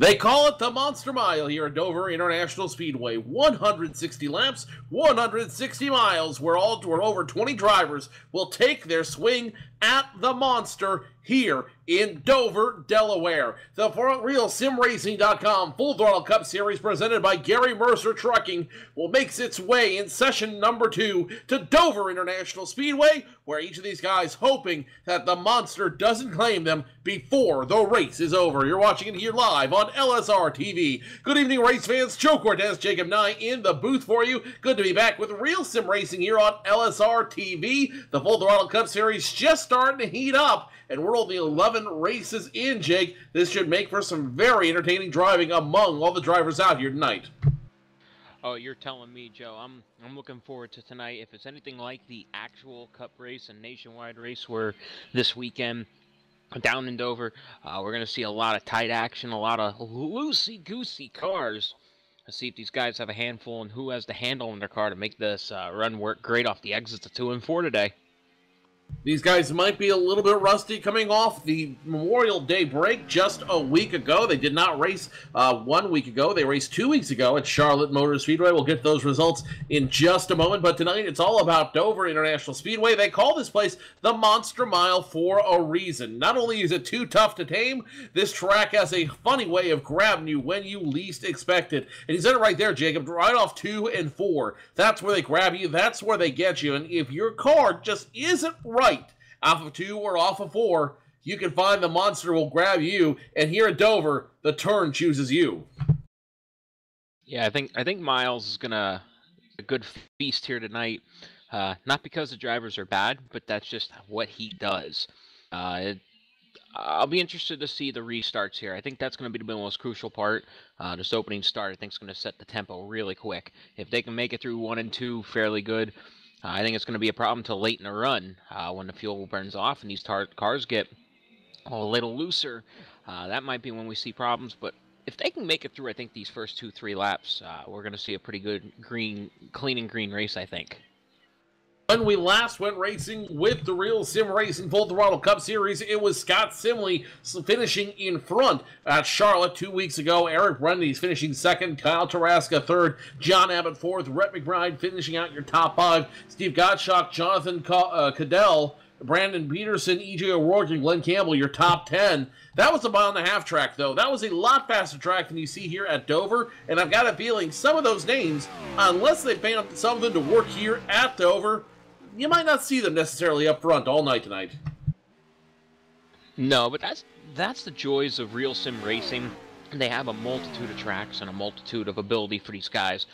They call it the Monster Mile here at Dover International Speedway. 160 laps, 160 miles, where over 20 drivers will take their swing at the Monster here in Dover, Delaware. The RealSimRacing.com Full Throttle Cup Series presented by Gary Mercer Trucking will make its way in session number 2 to Dover International Speedway, where each of these guys hoping that the Monster doesn't claim them before the race is over. You're watching it here live on LSRTV. Good evening, race fans. Joe Cortez, Jacob Nye in the booth for you. Good to be back with Real Sim Racing here on LSRTV. The Full Throttle Cup Series just starting to heat up, and we're only 11 races in, Jake. This should make for some very entertaining driving among all the drivers out here tonight. Oh, you're telling me, Joe. I'm looking forward to tonight. If it's anything like the actual Cup race and nationwide race where this weekend down in Dover, we're going to see a lot of tight action, a lot of loosey-goosey cars. Let's see if these guys have a handful and who has the handle in their car to make this run work great off the exits of 2 and 4 today. These guys might be a little bit rusty coming off the Memorial Day break just a week ago. They did not race 1 week ago. They raced 2 weeks ago at Charlotte Motor Speedway. We'll get those results in just a moment. But tonight, it's all about Dover International Speedway. They call this place the Monster Mile for a reason. Not only is it too tough to tame, this track has a funny way of grabbing you when you least expect it. And you said it right there, Jacob, right off 2 and 4. That's where they grab you. That's where they get you. And if your car just isn't right off of 2 or off of 4, you can find the Monster will grab you, and here at Dover, the turn chooses you. Yeah, I think Miles is gonna a good feast here tonight. Not because the drivers are bad, but that's just what he does. I'll be interested to see the restarts here. I think that's going to be the most crucial part. This opening start, I think, is going to set the tempo really quick. If they can make it through 1 and 2 fairly good, I think it's going to be a problem till late in the run when the fuel burns off and these cars get a little looser. That might be when we see problems, but if they can make it through, I think, these first 2-3 laps, we're going to see a pretty good clean and green race, I think. When we last went racing with the Real Sim Racing Full Throttle Cup Series, it was Scott Simley finishing in front at Charlotte 2 weeks ago. Eric Brundy's finishing second, Kyle Tarasca third, John Abbott fourth, Rhett McBride finishing out your top 5, Steve Gottschalk, Jonathan Cadell, Brandon Peterson, E.J. O'Rourke, and Glenn Campbell, your top 10. That was a mile-and-a-half track, though. That was a lot faster track than you see here at Dover, and I've got a feeling some of those names, unless they found something to work here at Dover, you might not see them necessarily up front all night tonight. No, but that's the joys of Real Sim Racing. They have a multitude of tracks and a multitude of ability for these guys.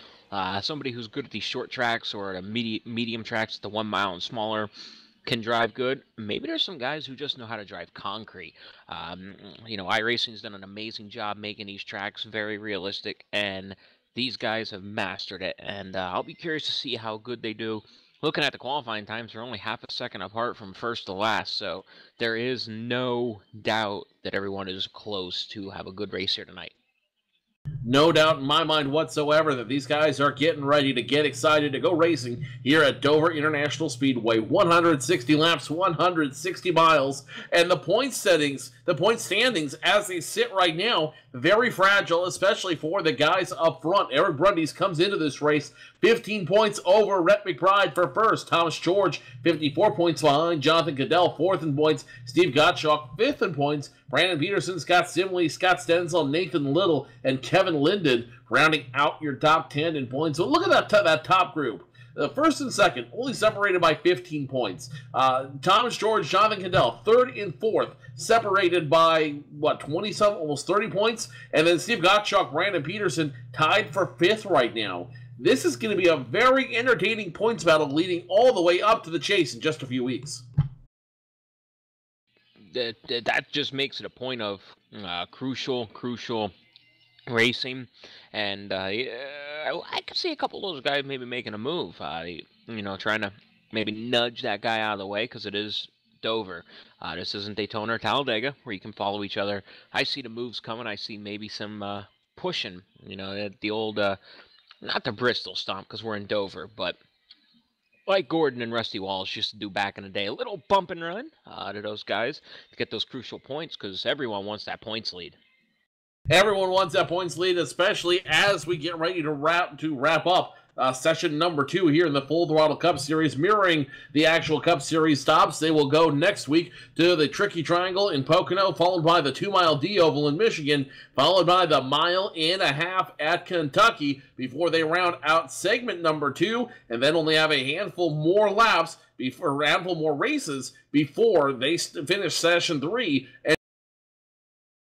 Somebody who's good at these short tracks or at a medium tracks at the 1 mile and smaller can drive good. Maybe there's some guys who just know how to drive concrete. iRacing's done an amazing job making these tracks very realistic, and these guys have mastered it. And I'll be curious to see how good they do. Looking at the qualifying times, they're only half a second apart from first to last, so there is no doubt that everyone is close to have a good race here tonight. No doubt in my mind whatsoever that these guys are getting ready to get excited to go racing here at Dover International Speedway. 160 laps, 160 miles, and the point standings as they sit right now, very fragile, especially for the guys up front. Eric Brundy's comes into this race 15 points over Rhett McBride for first. Thomas George, 54 points behind. Jonathan Cadell, 4th in points. Steve Gottschalk, 5th in points. Brandon Peterson, Scott Simley, Scott Stenzel, Nathan Little, and Kevin Linden rounding out your top 10 in points. So look at that top group. The first and second, only separated by 15 points. Thomas George, Jonathan Cadell, 3rd and 4th, separated by, 20-something, almost 30 points. And then Steve Gottschalk, Brandon Peterson, tied for 5th right now. This is going to be a very entertaining points battle leading all the way up to the chase in just a few weeks. That just makes it a point of crucial racing, and I could see a couple of those guys maybe making a move, trying to maybe nudge that guy out of the way, because it is Dover. This isn't Daytona or Talladega, where you can follow each other. I see the moves coming. I see maybe some pushing, the old, not the Bristol stomp, because we're in Dover, but like Gordon and Rusty Walsh used to do back in the day, a little bump and run to those guys to get those crucial points, because everyone wants that points lead. Everyone wants that points lead, especially as we get ready to wrap up session number 2 here in the Full Throttle Cup Series, mirroring the actual Cup Series stops. They will go next week to the Tricky Triangle in Pocono, followed by the 2-mile D-Oval in Michigan, followed by the 1.5 miles at Kentucky, before they round out segment number 2, and then only have a handful more laps, before a handful more races, before they finish session 3. And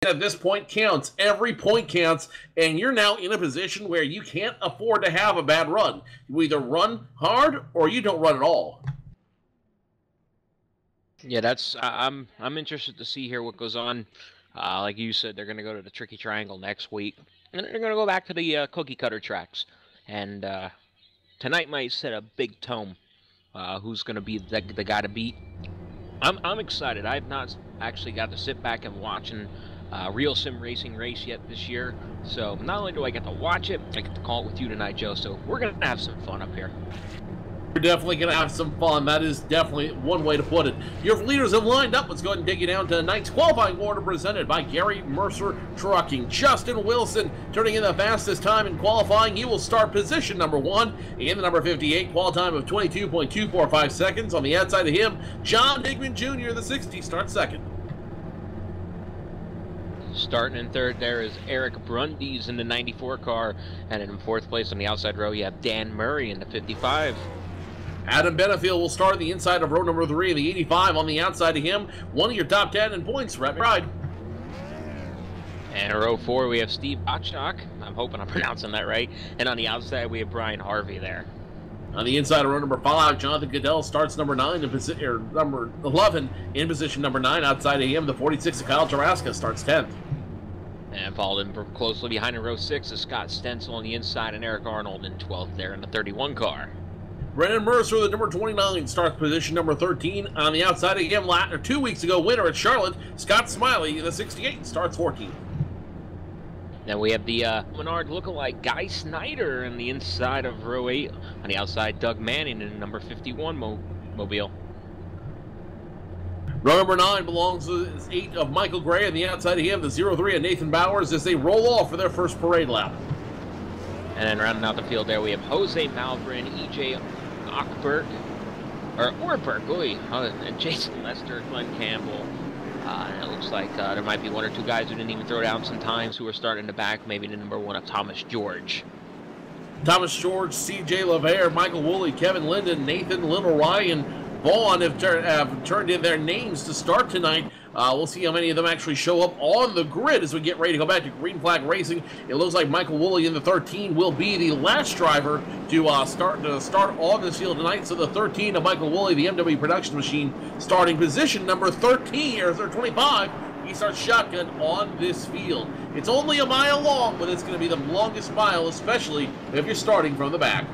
at this point counts. Every point counts, and you're now in a position where you can't afford to have a bad run. You either run hard or you don't run at all. Yeah, that's I'm interested to see here what goes on. Like you said, they're going to go to the Tricky Triangle next week, and they're going to go back to the cookie cutter tracks. And tonight might set a big tone. Who's going to be the guy to beat? I'm excited. I've not actually got to sit back and watch real sim racing race yet this year, so not only do I get to watch it, I get to call it with you tonight, Joe, so we're going to have some fun up here. You're definitely going to have some fun. That is definitely one way to put it. Your leaders have lined up. Let's go ahead and dig you down to tonight's qualifying order presented by Gary Mercer Trucking. Justin Wilson turning in the fastest time in qualifying. He will start position number 1 in the number 58, qual time of 22.245 seconds. On the outside of him, John Hickman Jr., the 60, starts second. Starting in third there is Eric Brundies in the 94 car, and in fourth place on the outside row you have Dan Murray in the 55. Adam Benefield will start on the inside of row number 3 in the 85. On the outside of him, one of your top 10 in points, Rep McBride. And in row 4 we have Steve Botchnock. I'm hoping I'm pronouncing that right. And on the outside we have Brian Harvey there. On the inside of row number 5, Jonathan Goodell starts number 9 in number 11 in position number 9. Outside of him, the 46 of Kyle Taraska starts 10th. And followed in closely behind in row 6 is Scott Stencil on the inside and Eric Arnold in 12th there in the 31 car. Brennan Mercer, the number 29, starts position number 13. On the outside of him, 2 weeks ago, winner at Charlotte, Scott Smiley, the 68, starts 14th. Then we have the Menard lookalike Guy Snyder in the inside of row 8. On the outside, Doug Manning in number 51 mobile. Row number 9 belongs to the 8 of Michael Gray. On the outside of him, the 03 of Nathan Bowers as they roll off for their first parade lap. And then rounding out the field there, we have Jose Malvern, E.J. Orberg, and Jason Lester, Glenn Campbell. And it looks like there might be 1 or 2 guys who didn't even throw down some times who are starting to back, maybe the number 1 of Thomas George. Thomas George, C.J. LeVere, Michael Woolley, Kevin Linden, Nathan Little, Ryan Vaughn have turned in their names to start tonight. We'll see how many of them actually show up on the grid as we get ready to go back to Green Flag Racing. It looks like Michael Woolley in the 13 will be the last driver to start on this field tonight. So the 13 of Michael Woolley, the MW production machine, starting position number 13 or 25. He starts shotgun on this field. It's only a mile long, but it's going to be the longest mile, especially if you're starting from the back.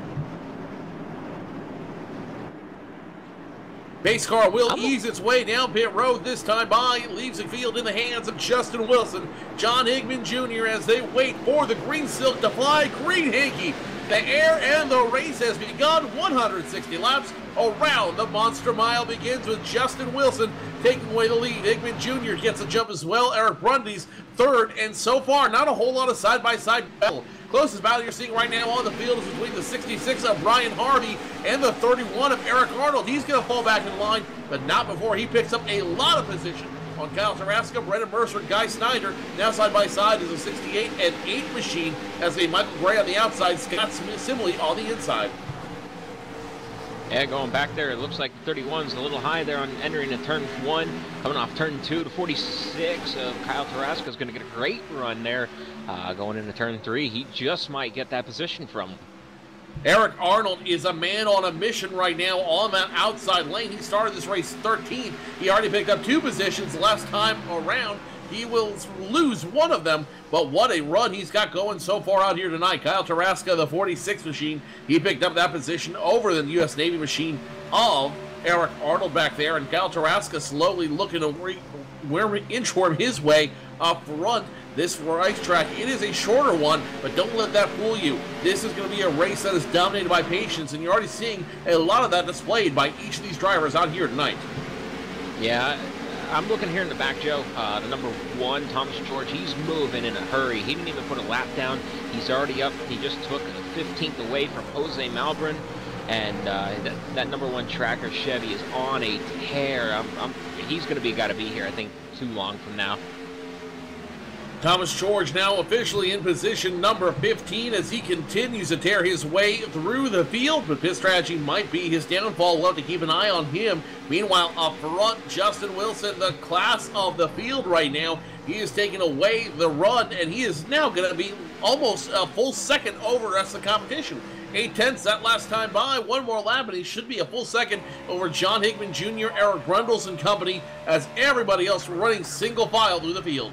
Pace car will ease its way down pit road this time by, leaves the field in the hands of Justin Wilson, John Hickman Jr. as they wait for the green silk to fly. Green hanky, the air and the race has begun. 160 laps around the Monster Mile begins with Justin Wilson taking away the lead. Hickman Jr. gets a jump as well. Eric Brundy's third, and so far not a whole lot of side-by-side battle. Closest battle you're seeing right now on the field is between the 66 of Brian Harvey and the 31 of Eric Arnold. He's going to fall back in line, but not before he picks up a lot of position on Kyle Taraska, Brennan Mercer, Guy Snyder. Now side by side is a 68 and 8 machine as a Michael Gray on the outside, Scott Simley on the inside. Yeah, going back there, it looks like the 31's a little high there on entering the turn 1. Coming off turn 2, the 46 of Kyle Taraska is going to get a great run there. Going into turn 3, he just might get that position from him. Eric Arnold is a man on a mission right now on that outside lane. He started this race 13th. He already picked up 2 positions last time around. He will lose one of them, but what a run he's got going so far out here tonight. Kyle Taraska, the 46 machine, he picked up that position over the U.S. Navy machine of Eric Arnold back there, and Kyle Taraska slowly looking to inchworm his way up front. This racetrack, it is a shorter one, but don't let that fool you. This is going to be a race that is dominated by patience, and you're already seeing a lot of that displayed by each of these drivers out here tonight. Yeah, I'm looking here in the back, Joe. The number 1, Thomas George, he's moving in a hurry. He didn't even put a lap down. He's already up. He just took a 15th away from Jose Malbrin. And that number 1 tracker Chevy is on a tear. He's going to be got to be here, I think, too long from now. Thomas George now officially in position number 15 as he continues to tear his way through the field, but pit strategy might be his downfall. We'll have to keep an eye on him. Meanwhile, up front, Justin Wilson, the class of the field right now. He is taking away the run, and he is now going to be almost a full second over the rest of the competition. 8/10 that last time by, one more lap, and he should be a full second over John Hickman Jr., Eric Brundles and company, as everybody else running single file through the field.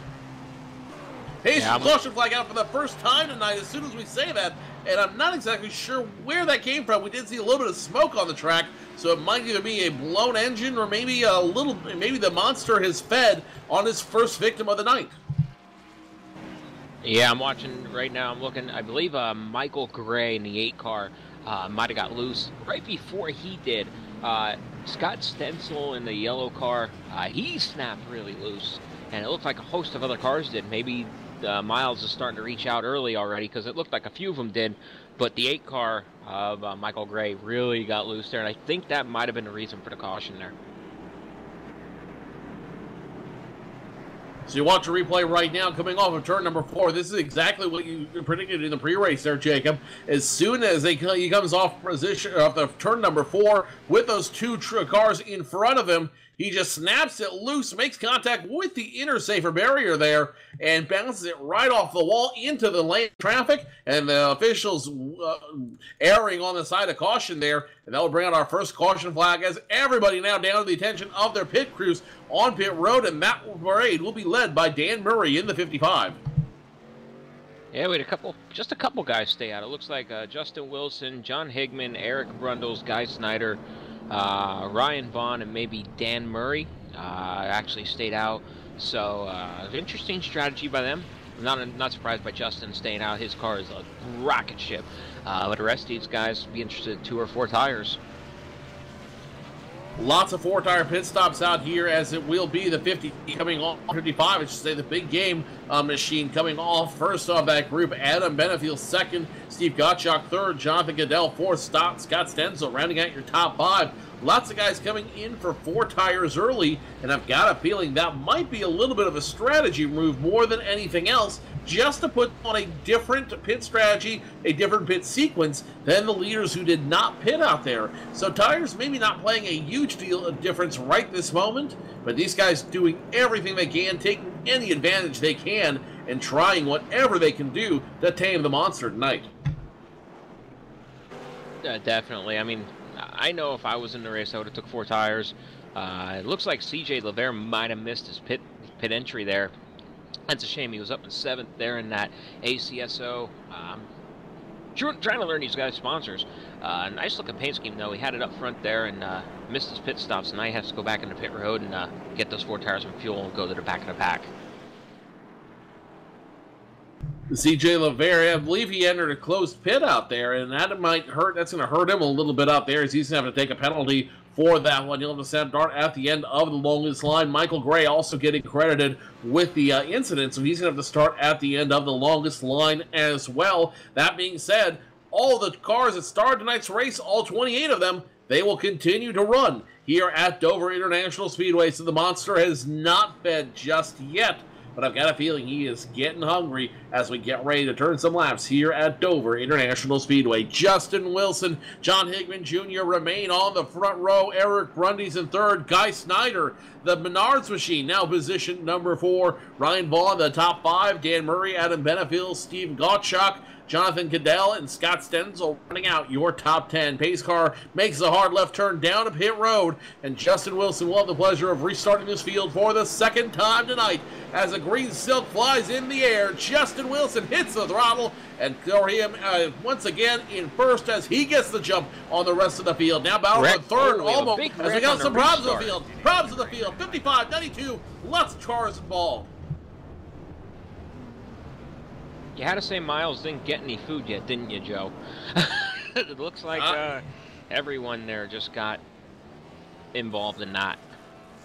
Hey, caution flag out for the first time tonight as soon as we say that, and I'm not exactly sure where that came from. We did see a little bit of smoke on the track, so it might either be a blown engine or maybe maybe the monster has fed on his first victim of the night. Yeah, I'm watching right now. I'm looking. I believe Michael Gray in the 8 car might have got loose right before he did. Scott Stencil in the yellow car, he snapped really loose, and it looked like a host of other cars did. Maybe Miles is starting to reach out early already because it looked like a few of them did, but the 8 car of Michael Gray really got loose there, and I think that might have been the reason for the caution there. So you watch a replay right now coming off of turn number 4. This is exactly what you predicted in the pre-race there, Jacob. As soon as he comes off position of the turn number 4 with those 2 cars in front of him, he just snaps it loose, makes contact with the inner safer barrier there, and bounces it right off the wall into the lane of traffic, and the officials erring on the side of caution there, and that will bring out our first caution flag as everybody now down to the attention of their pit crews on pit road, and that parade will be led by Dan Murray in the 55. Yeah, we had just a couple guys stay out. It looks like Justin Wilson, John Higman, Eric Brundles, Guy Snyder, Ryan Vaughn, and maybe Dan Murray actually stayed out. So interesting strategy by them. I'm not surprised by Justin staying out. His car is a rocket ship. But the rest of these guys be interested in 2 or 4 tires. Lots of 4-tire pit stops out here, as it will be the 50 coming off 55. I should say the big game machine coming off first of that group. Adam Benefield second, Steve Gottschalk third, Jonathan Goodell fourth, Scott Stenzel rounding out your top 5. Lots of guys coming in for 4 tires early, and I've got a feeling that might be a little bit of a strategy move more than anything else, just to put on a different pit strategy, a different pit sequence than the leaders who did not pit out there. So tires maybe not playing a huge deal of difference right this moment, but these guys doing everything they can, taking any advantage they can, and trying whatever they can do to tame the monster tonight. Definitely. I mean, I know if I was in the race, I would have took 4 tires. It looks like CJ Levere might have missed his pit entry there. That's a shame. He was up in 7th there in that ACSO. Trying to learn these guys' sponsors. Nice looking paint scheme, though. He had it up front there and missed his pit stops, and now he has to go back into pit road and get those 4 tires of fuel and go to the back of the pack. CJ Levere, I believe he entered a closed pit out there, and that might hurt. That's going to hurt him a little bit out there, as he's going to have to take a penalty for that one. You'll have to stand dart at the end of the longest line. Michael Gray also getting credited with the incident, so he's going to have to start at the end of the longest line as well. That being said, all the cars that started tonight's race, all 28 of them, they will continue to run here at Dover International Speedway, so the monster has not fed just yet. But I've got a feeling he is getting hungry as we get ready to turn some laps here at Dover International Speedway. Justin Wilson, John Hickman Jr. remain on the front row. Eric Brundles in third. Guy Snyder, the Menards machine, now position number 4. Ryan Vaughn, the top 5. Dan Murray, Adam Benefield, Steve Gottschalk, Jonathan Goodell, and Scott Stenzel running out your top 10. Pace car makes a hard left turn down to pit road, and Justin Wilson will have the pleasure of restarting this field for the second time tonight as a green silk flies in the air. Justin Wilson hits the throttle, and for him once again in first as he gets the jump on the rest of the field. Now battle for third almost as we got some problems in the field. Problems in the field. 55, 92, lots of cars involved. You had to say Miles didn't get any food yet, didn't you, Joe? It looks like everyone there just got involved in that.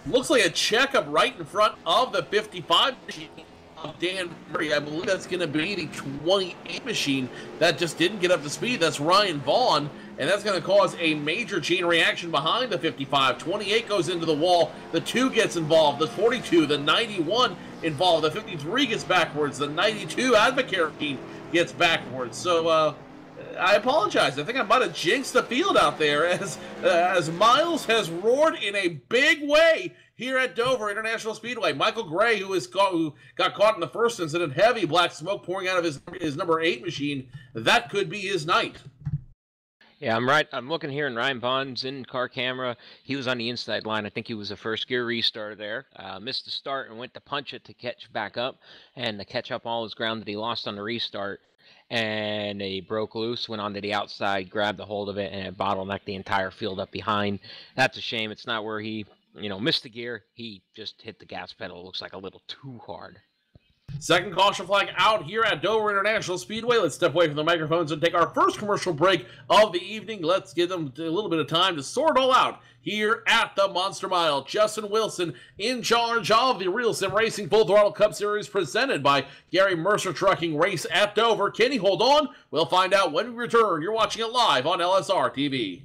Looks like a checkup right in front of the 55 machine of Dan Murray. I believe that's going to be the 28 machine that just didn't get up to speed. That's Ryan Vaughn, and that's going to cause a major chain reaction behind the 55. 28 goes into the wall. The 2 gets involved. The 42, the 91 involved. The 53 gets backwards. The 92 Advocare team gets backwards. So, I apologize. I think I might have jinxed the field out there as Miles has roared in a big way here at Dover International Speedway. Michael Gray, who got caught in the first incident, heavy black smoke pouring out of his number 8 machine. That could be his night. Yeah, I'm right. I'm looking here, and Ryan Vaughn's in car camera. He was on the inside line. I think he was a first gear restarter there. Missed the start and went to punch it to catch back up and to catch up all his ground that he lost on the restart. And he broke loose, went onto the outside, grabbed a hold of it, and it bottlenecked the entire field up behind. That's a shame. It's not where he, missed the gear. He just hit the gas pedal. It looks like a little too hard. Second caution flag out here at Dover International Speedway. Let's step away from the microphones and take our first commercial break of the evening. Let's give them a little bit of time to sort it all out here at the Monster Mile. Justin Wilson in charge of the Real Sim Racing Full Throttle Cup Series presented by Gary Mercer Trucking Race at Dover. Can he hold on? We'll find out when we return. You're watching it live on LSR TV.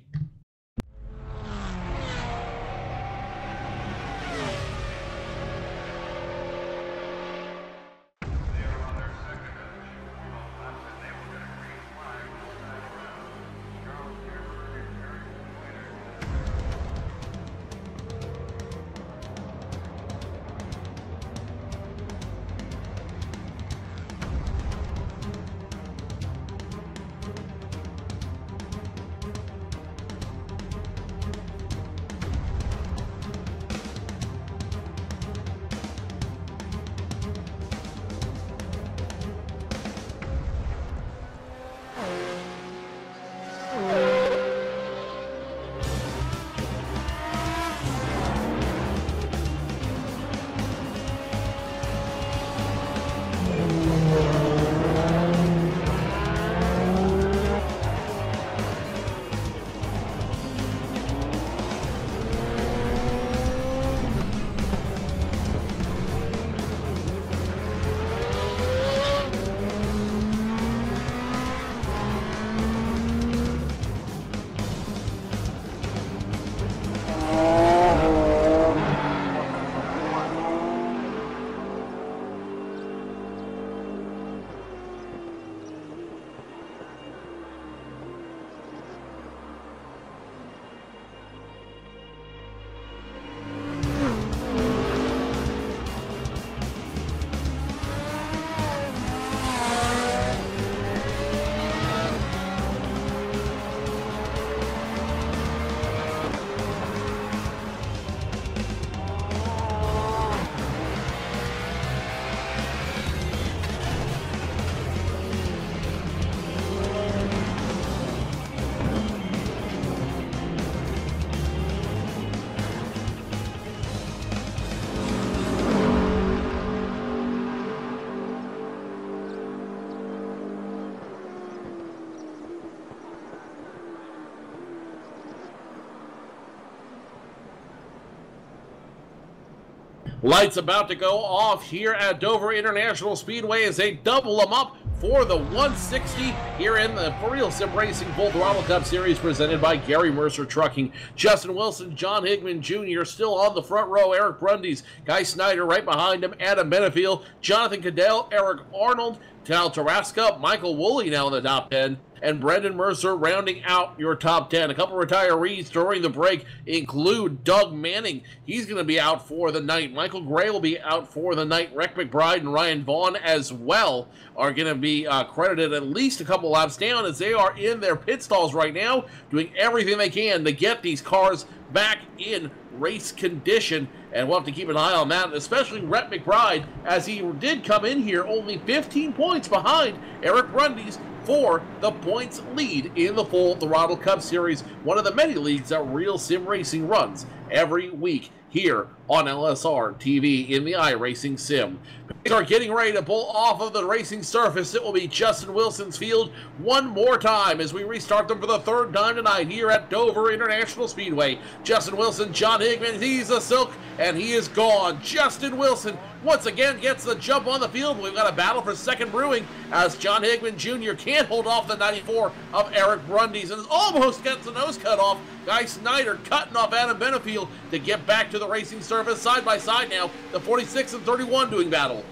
Lights about to go off here at Dover International Speedway as they double them up for the 160 here in the Real Sim Racing Full Throttle Cup Series presented by Gary Mercer Trucking. Justin Wilson, John Higman Jr. still on the front row. Eric Brundy's, Guy Snyder right behind him. Adam Benefiel, Jonathan Cadell, Eric Arnold, Tal Taraska, Michael Woolley now in the top 10. And Brendan Mercer rounding out your top 10. A couple retirees during the break include Doug Manning. He's going to be out for the night. Michael Gray will be out for the night. Rick McBride and Ryan Vaughn as well are going to be credited at least a couple laps down as they are in their pit stalls right now doing everything they can to get these cars back in race condition. And we'll have to keep an eye on that, especially Rhett McBride, as he did come in here only 15 points behind Eric Brundy's for the points lead in the Full Throttle Cup Series, one of the many leagues that Real Sim Racing runs every week here on LSR TV in the iRacing Sim. They are getting ready to pull off of the racing surface. It will be Justin Wilson's field one more time as we restart them for the third time tonight here at Dover International Speedway. Justin Wilson, John Higman, he's a silk, and he is gone. Justin Wilson once again gets the jump on the field. We've got a battle for second brewing as John Higman Jr. can't hold off the 94 of Eric Brundys and almost gets the nose cut off. Guy Snyder cutting off Adam Benefield to get back to the racing surface side by side now. The 46 and 31 doing battle.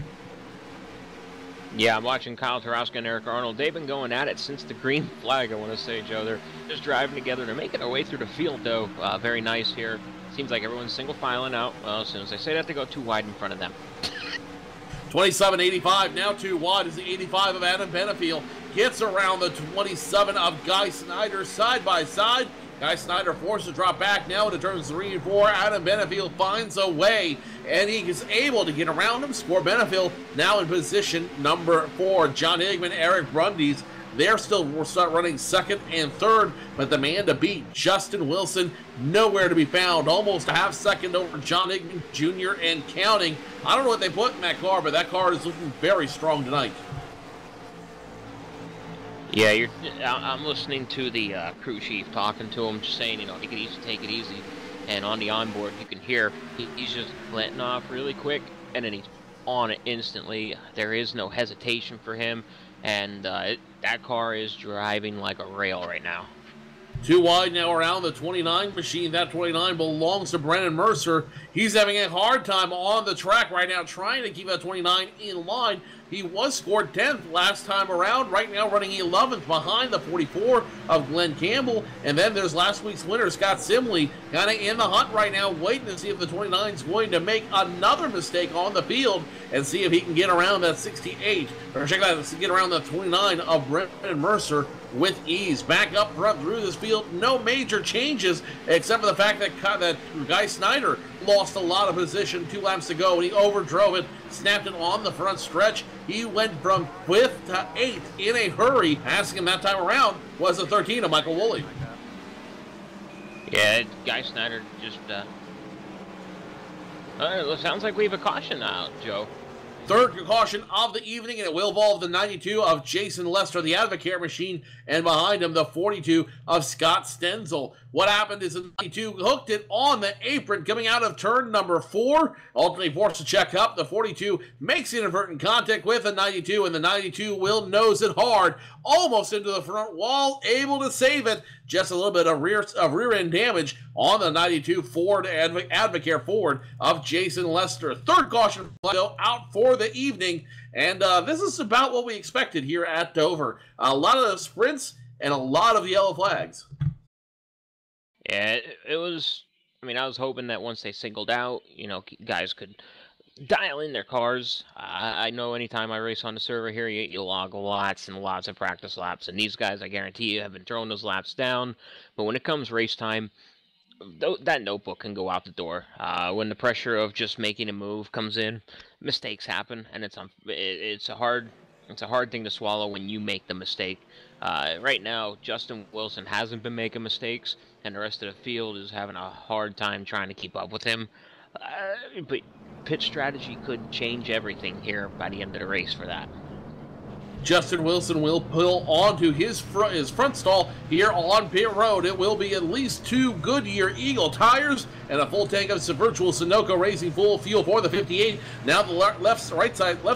Yeah, I'm watching Kyle Tarasca and Eric Arnold. They've been going at it since the green flag, I want to say, Joe. They're just driving together. They're making their way through the field, though. Very nice here. Seems like everyone's single filing out. Well, as soon as I say that, they go too wide in front of them. 27.85, now too wide as the 85 of Adam Benefield gets around the 27 of Guy Snyder side by side. Guy Snyder forced to drop back now into turns 3 and 4. Adam Benefield finds a way, and he is able to get around him. Score Benefield now in position number 4. John Higman, Eric Brundys, they're still running second and third, but the man to beat, Justin Wilson, nowhere to be found. Almost a half second over John Higman Jr. and counting. I don't know what they put in that car, but that car is looking very strong tonight. Yeah, I'm listening to the crew chief talking to him, just saying, take it easy, take it easy. And on the onboard, you can hear he's just letting off really quick, and then he's on it instantly. There is no hesitation for him, and that car is driving like a rail right now. Too wide now around the 29 machine. That 29 belongs to Brennan Mercer. He's having a hard time on the track right now, trying to keep that 29 in line. He was scored 10th last time around, right now running 11th behind the 44 of Glenn Campbell. And then there's last week's winner, Scott Simley, kind of in the hunt right now, waiting to see if the 29 is going to make another mistake on the field and see if he can get around that 68, or check that, get around the 29 of Brennan Mercer with ease. Back up front through this field, no major changes except for the fact that Guy Snyder lost a lot of position 2 laps to go, and he overdrove it, snapped it on the front stretch. He went from 5th to 8th in a hurry. Asking him that time around was the 13 of Michael Woolley. Yeah, Guy Snyder just, it sounds like we have a caution now, Joe. Third caution of the evening, and it will involve the 92 of Jason Lester, the Advocare machine, and behind him the 42 of Scott Stenzel. What happened is the 92 hooked it on the apron coming out of turn number 4. Ultimately forced to check up. The 42 makes inadvertent contact with the 92, and the 92 will nose it hard, almost into the front wall, able to save it. Just a little bit of rear end damage on the 92 Ford Advocare Ford of Jason Lester. Third caution out for the evening, and this is about what we expected here at Dover. A lot of the sprints and a lot of yellow flags. Yeah, it was, I was hoping that once they singled out, guys could dial in their cars. I know anytime I race on the server here, you log lots and lots of practice laps, and these guys, I guarantee you, have been throwing those laps down. But when it comes race time, that notebook can go out the door. When the pressure of just making a move comes in, mistakes happen, and it's a hard thing to swallow when you make the mistake. Right now, Justin Wilson hasn't been making mistakes, and the rest of the field is having a hard time trying to keep up with him. But pit strategy could change everything here by the end of the race for that. Justin Wilson will pull onto his front stall here on pit road. It will be at least 2 Goodyear Eagle tires and a full tank of some virtual Sunoco Racing full fuel for the 58. Now the left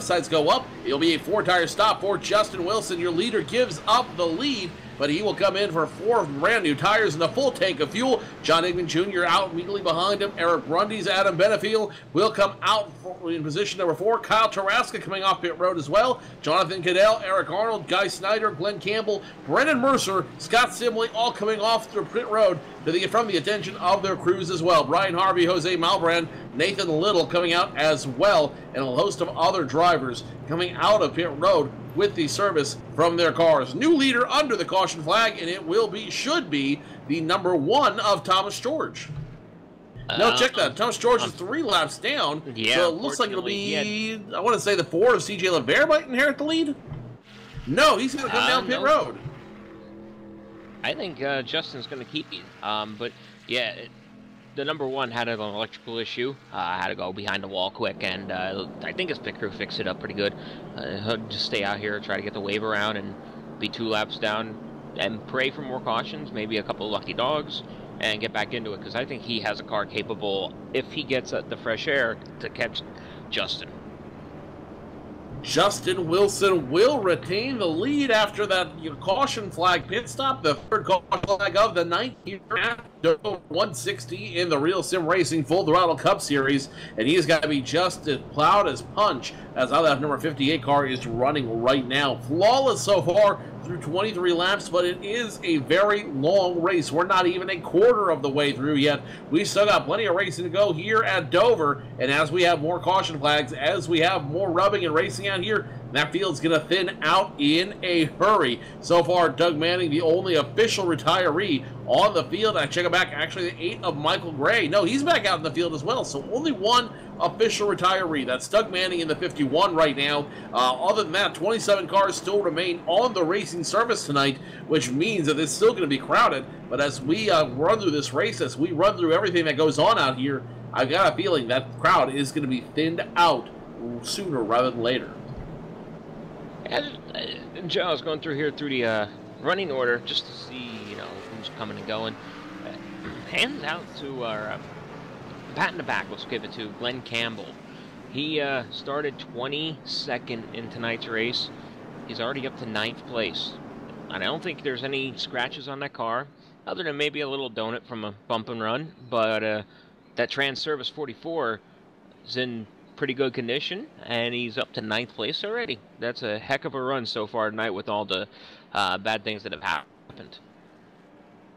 sides go up. It'll be a 4-tire stop for Justin Wilson. Your leader gives up the lead, but he will come in for 4 brand new tires and a full tank of fuel. John Higman Jr. out immediately behind him. Eric Brundys, Adam Benefield will come out in position number 4. Kyle Tarasca coming off pit road as well. Jonathan Cadell, Eric Arnold, Guy Snyder, Glenn Campbell, Brennan Mercer, Scott Simley, all coming off through pit road from the attention of their crews as well. Brian Harvey, Jose Malbrand, Nathan Little coming out as well, and a host of other drivers coming out of pit road with the service from their cars. New leader under the caution flag, and it should be the number 1 of Thomas George. Now check that. Thomas George is 3 laps down, yeah, so it looks like it'll be, I want to say the 4 of CJ LeVere might inherit the lead. No, he's going to come down pit road. I think Justin's going to keep it. But yeah, the number one had an electrical issue. I had to go behind the wall quick, and I think his pit crew fixed it up pretty good. Just stay out here, try to get the wave around, and be 2 laps down, and pray for more cautions, maybe a couple of lucky dogs, and get back into it, because I think he has a car capable, if he gets the fresh air, to catch Justin. Justin Wilson will retain the lead after that caution flag pit stop, the third caution flag of the night here at 160 in the Real Sim Racing Full Throttle Cup Series, and he's got to be just as plowed as punch as how that number 58 car is running right now. Flawless so far through 23 laps, but it is a very long race. We're not even a quarter of the way through yet. We still got plenty of racing to go here at Dover, and as we have more caution flags, as we have more rubbing and racing out here, that field's going to thin out in a hurry. So far, Doug Manning, the only official retiree on the field. I check it back, actually, the 8 of Michael Gray. No, he's back out in the field as well, so only one official retiree. That's Doug Manning in the 51 right now. Other than that, 27 cars still remain on the racing surface tonight, which means that it's still going to be crowded. But as we run through this race, as we run through everything that goes on out here, I've got a feeling that crowd is going to be thinned out sooner rather than later. And Joe, I was going through here through the running order just to see, who's coming and going. Hands out to our pat in the back. Let's give it to Glenn Campbell. He started 22nd in tonight's race. He's already up to 9th place. And I don't think there's any scratches on that car, other than maybe a little donut from a bump and run. But that Trans Service 44 is in pretty good condition, and he's up to 9th place already. That's a heck of a run so far tonight with all the bad things that have happened.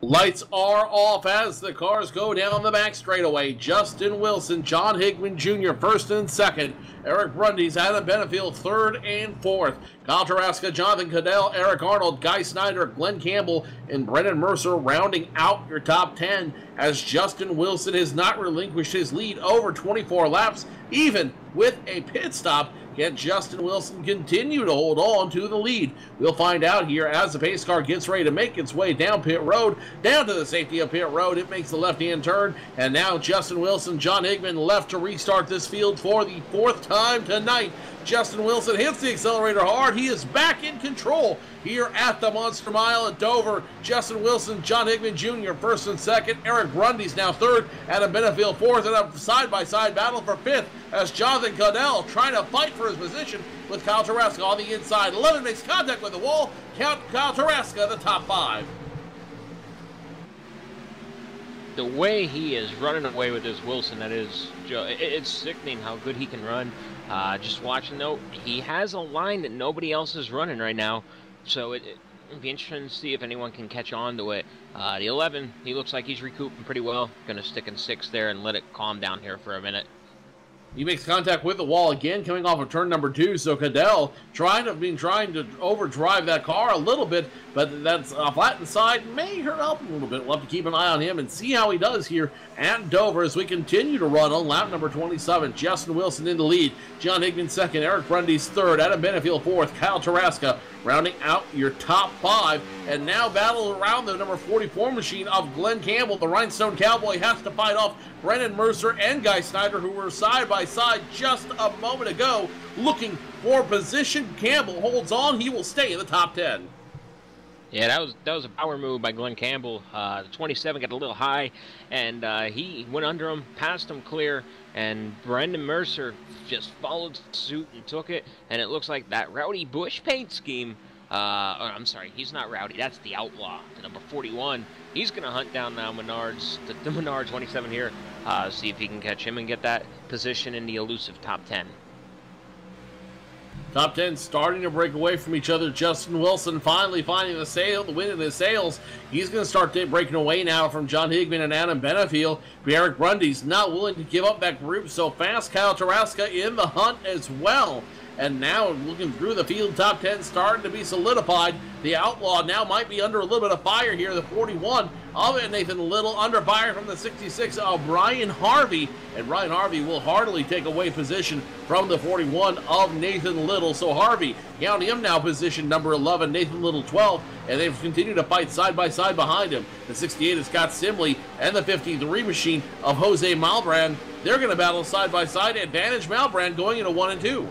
Lights are off as the cars go down the back straightaway. Justin Wilson, John Hickman Jr. first and second. Eric Brundys, Adam Benefield third and fourth. Kyle Taraska, Jonathan Cadell, Eric Arnold, Guy Snyder, Glenn Campbell, and Brendan Mercer rounding out your top 10 as Justin Wilson has not relinquished his lead over 24 laps, even with a pit stop. Can Justin Wilson continue to hold on to the lead? We'll find out here as the pace car gets ready to make its way down pit road, down to the safety of pit road. It makes the left-hand turn, and now Justin Wilson, John Hickman left to restart this field for the 4th time tonight. Justin Wilson hits the accelerator hard. He is back in control here at the Monster Mile at Dover. Justin Wilson, John Hickman Jr. first and second. Eric Brundys now third. Adam Benefield fourth. And a side-by-side battle for fifth as Jonathan Cadell trying to fight for his position with Kyle Taraska on the inside. 11 makes contact with the wall. Count Kyle Taraska, the top 5. The way he is running away with this Wilson, that is, it's sickening how good he can run. Just watching, though, he has a line that nobody else is running right now, so it'll be interesting to see if anyone can catch on to it. The 11, he looks like he's recouping pretty well. Going to stick in 6th there and let it calm down here for a minute. He makes contact with the wall again, coming off of turn number 2. So Cadell trying to overdrive that car a little bit, but that's flattened side may hurt up a little bit. We'll have to keep an eye on him and see how he does here at Dover as we continue to run on lap number 27. Justin Wilson in the lead, John Hickman second, Eric Brundys third, Adam Benefield fourth, Kyle Taraska rounding out your top 5. And now battle around the number 44 machine of Glenn Campbell. The Rhinestone Cowboy has to fight off Brendan Mercer and Guy Snyder, who were side by side just a moment ago looking for position. Campbell holds on. He will stay in the top 10. Yeah, that was a power move by Glenn Campbell. The 27 got a little high, and he went under him, passed him clear, and Brendan Mercer just followed suit and took it. And it looks like that Rowdy Bush paint scheme. I'm sorry, he's not Rowdy. That's the Outlaw, the number 41. He's going to hunt down now the Menard 27 here, see if he can catch him and get that position in the elusive top 10. Top 10 starting to break away from each other. Justin Wilson finally finding the win in his sails. He's going to start breaking away now from John Hickman and Adam Benefield. Eric Brundys not willing to give up that group so fast. Kyle Taraska in the hunt as well And now, looking through the field, top 10 starting to be solidified. The Outlaw now might be under a little bit of fire here. The 41 of Nathan Little under fire from the 66 of Brian Harvey. And Brian Harvey will heartily take away position from the 41 of Nathan Little. So Harvey, counting him now position number 11, Nathan Little 12, and they've continued to fight side by side behind him. The 68 is Scott Simley, and the 53 machine of Jose Malbrand. They're going to battle side by side. Advantage Malbrand going into 1 and 2.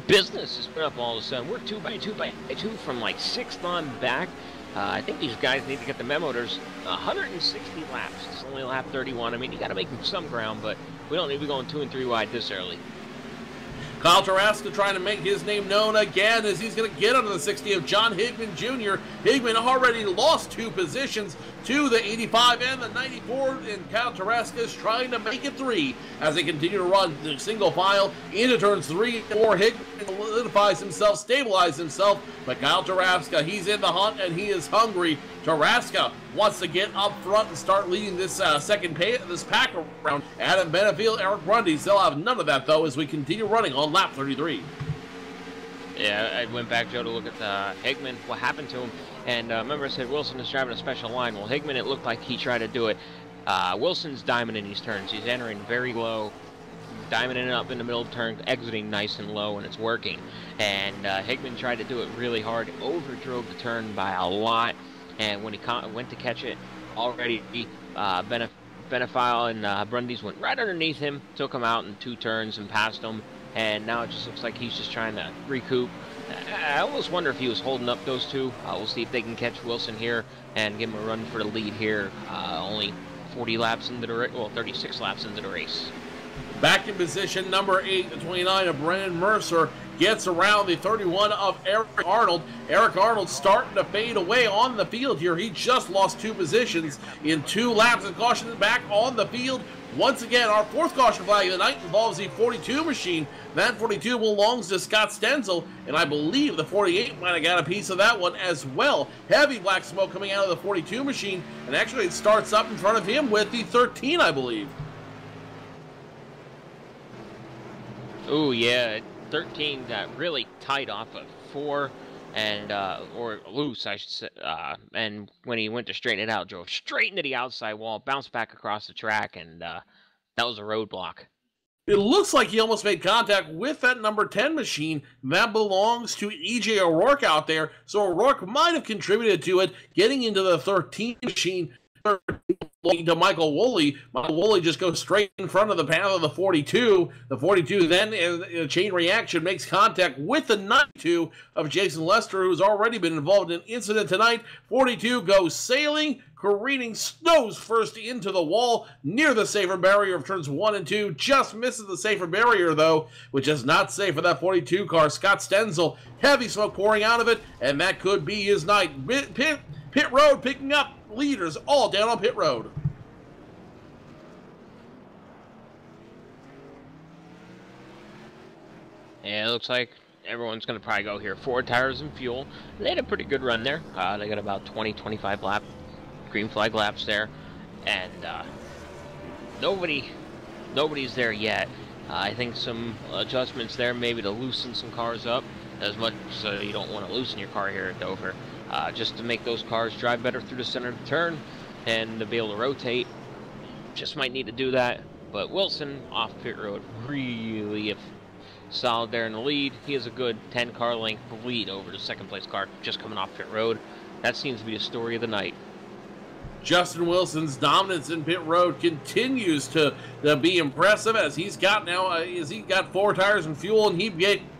Business is put up all of a sudden. We're 2 by 2 by 2 from like 6th on back. I think these guys need to get the memo. There's 160 laps. It's only lap 31. I mean, you got to make some ground, but we don't need to be going 2 and 3 wide this early. Kyle Taraska trying to make his name known again as he's going to get under the 60 of John Higman Jr. Higman already lost 2 positions to the 85 and the 94, and Kyle Taraska is trying to make it 3 as they continue to run the single file into turns 3 and 4. Higman solidifies himself, stabilizes himself, but Kyle Taraska, he's in the hunt and he is hungry. Taraska wants to get up front and start leading this this pack around. Adam Benefield, Eric Grundy still have none of that though as we continue running on lap 33. Yeah, I went back, Joe, to look at Higman, what happened to him. And remember I said Wilson is driving a special line. Well, Higman, it looked like he tried to do it. Wilson's diamond in these turns. He's entering very low, diamonding up in the middle of the turn, exiting nice and low, and it's working. And Higman tried to do it really hard, overdrove the turn by a lot. And when he went to catch it, already Benefiel and Brundys went right underneath him, took him out in 2 turns and passed him. And now it just looks like he's just trying to recoup. I almost wonder if he was holding up those 2. We'll see if they can catch Wilson here and give him a run for the lead here. Only 40 laps into the race, well, 36 laps into the race. Back in position, number 8, the 29 of Brennan Mercer gets around the 31 of Eric Arnold. Eric Arnold starting to fade away on the field here. He just lost 2 positions in 2 laps, and caution back on the field. Once again, our 4th caution flag of the night involves the 42 machine. That 42 belongs to Scott Stenzel, and I believe the 48 might have got a piece of that one as well. Heavy black smoke coming out of the 42 machine, and actually it starts up in front of him with the 13, I believe. Oh yeah, 13 got really tight off of 4, and or loose, I should say. And when he went to straighten it out, drove straight into the outside wall, bounced back across the track, and that was a roadblock. It looks like he almost made contact with that number 10 machine. That belongs to E.J. O'Rourke out there, so O'Rourke might have contributed to it, getting into the 13 machine. To Michael Woolley. Michael Woolley just goes straight in front of the path of the 42. The 42 then, in a chain reaction, makes contact with the 92 of Jason Lester, who's already been involved in an incident tonight. 42 goes sailing, careening, nose first into the wall near the safer barrier of turns 1 and 2. Just misses the safer barrier, though, which is not safe for that 42 car. Scott Stenzel, heavy smoke pouring out of it, and that could be his night. Pit road picking up leaders all down on pit road. Yeah, it looks like everyone's going to probably go here. 4 tires and fuel. They had a pretty good run there. They got about 20-25 green flag laps there. And nobody's there yet. I think some adjustments there, maybe to loosen some cars up, as much so you don't want to loosen your car here at Dover. Just to make those cars drive better through the center of the turn and to be able to rotate. Just might need to do that. But Wilson off pit road, really solid there in the lead. He has a good 10 car length lead over the 2nd place car just coming off pit road. That seems to be the story of the night. Justin Wilson's dominance in pit road continues to be impressive as he's got now 4 tires and fuel, and he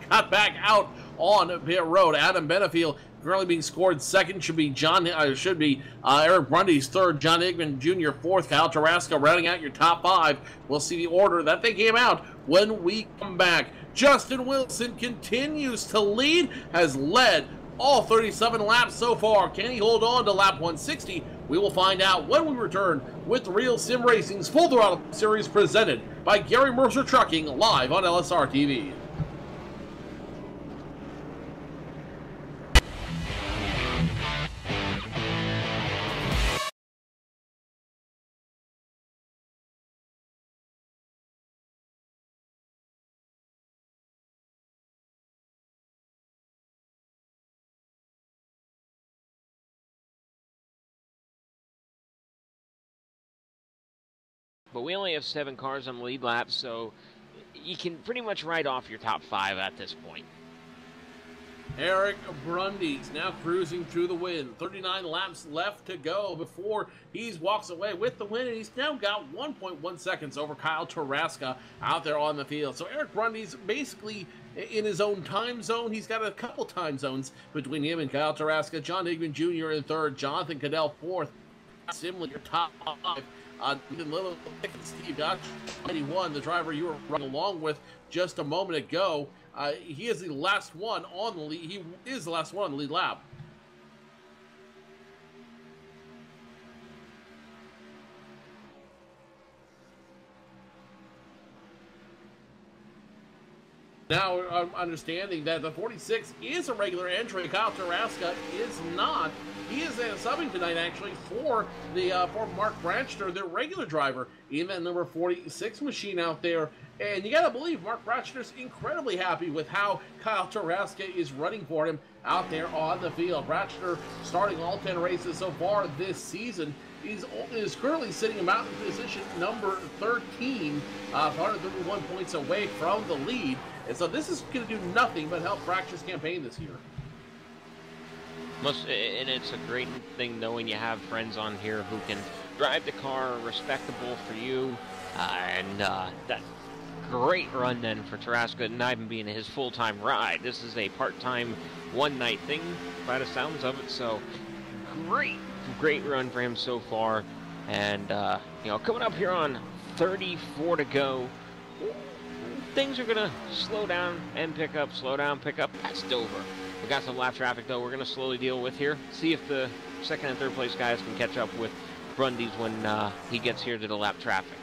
got back out on pit road. Adam Benefield currently being scored 2nd, should be Eric Brundy's 3rd, John Higman Jr. 4th, Kyle Taraska rounding out your top 5. We'll see the order that they came out when we come back. Justin Wilson continues to lead, has led all 37 laps so far. Can he hold on to lap 160? We will find out when we return with Real Sim Racing's Full Throttle Series presented by Gary Mercer Trucking, live on LSR TV. but we only have 7 cars on the lead lap, so you can pretty much write off your top 5 at this point. Eric Brundy's now cruising through the win. 39 laps left to go before he walks away with the win, and he's now got 1.1 seconds over Kyle Tarasca out there on the field. So Eric Brundy's basically in his own time zone. He's got a couple time zones between him and Kyle Tarasca. John Higman Jr. in third, Jonathan Cadell fourth, Simley your top 5. Little Steve Gotch, 91, the driver you were running along with just a moment ago. He is the last one on the lead. He is the last one on the lead lap. Now, I'm understanding that the 46 is a regular entry. Kyle Tarasca is not. He is subbing tonight, actually, for Mark Branchner, their regular driver, in that number 46 machine out there. And you got to believe Mark Branchner's incredibly happy with how Kyle Tarasca is running for him out there on the field. Branchner, starting all 10 races so far this season, is currently sitting about in position number 13, 131 points away from the lead. And so this is going to do nothing but help Branchner's campaign this year. And it's a great thing knowing you have friends on here who can drive the car respectable for you. That great run then for Tarasca, not even being his full-time ride. This is a part-time, one-night thing by the sounds of it. So great run for him so far. And coming up here on 34 to go, things are gonna slow down and pick up, slow down, pick up. That's Dover. We got some lap traffic though we're gonna slowly deal with here. See if the second and third place guys can catch up with Brundy's when he gets here to the lap traffic.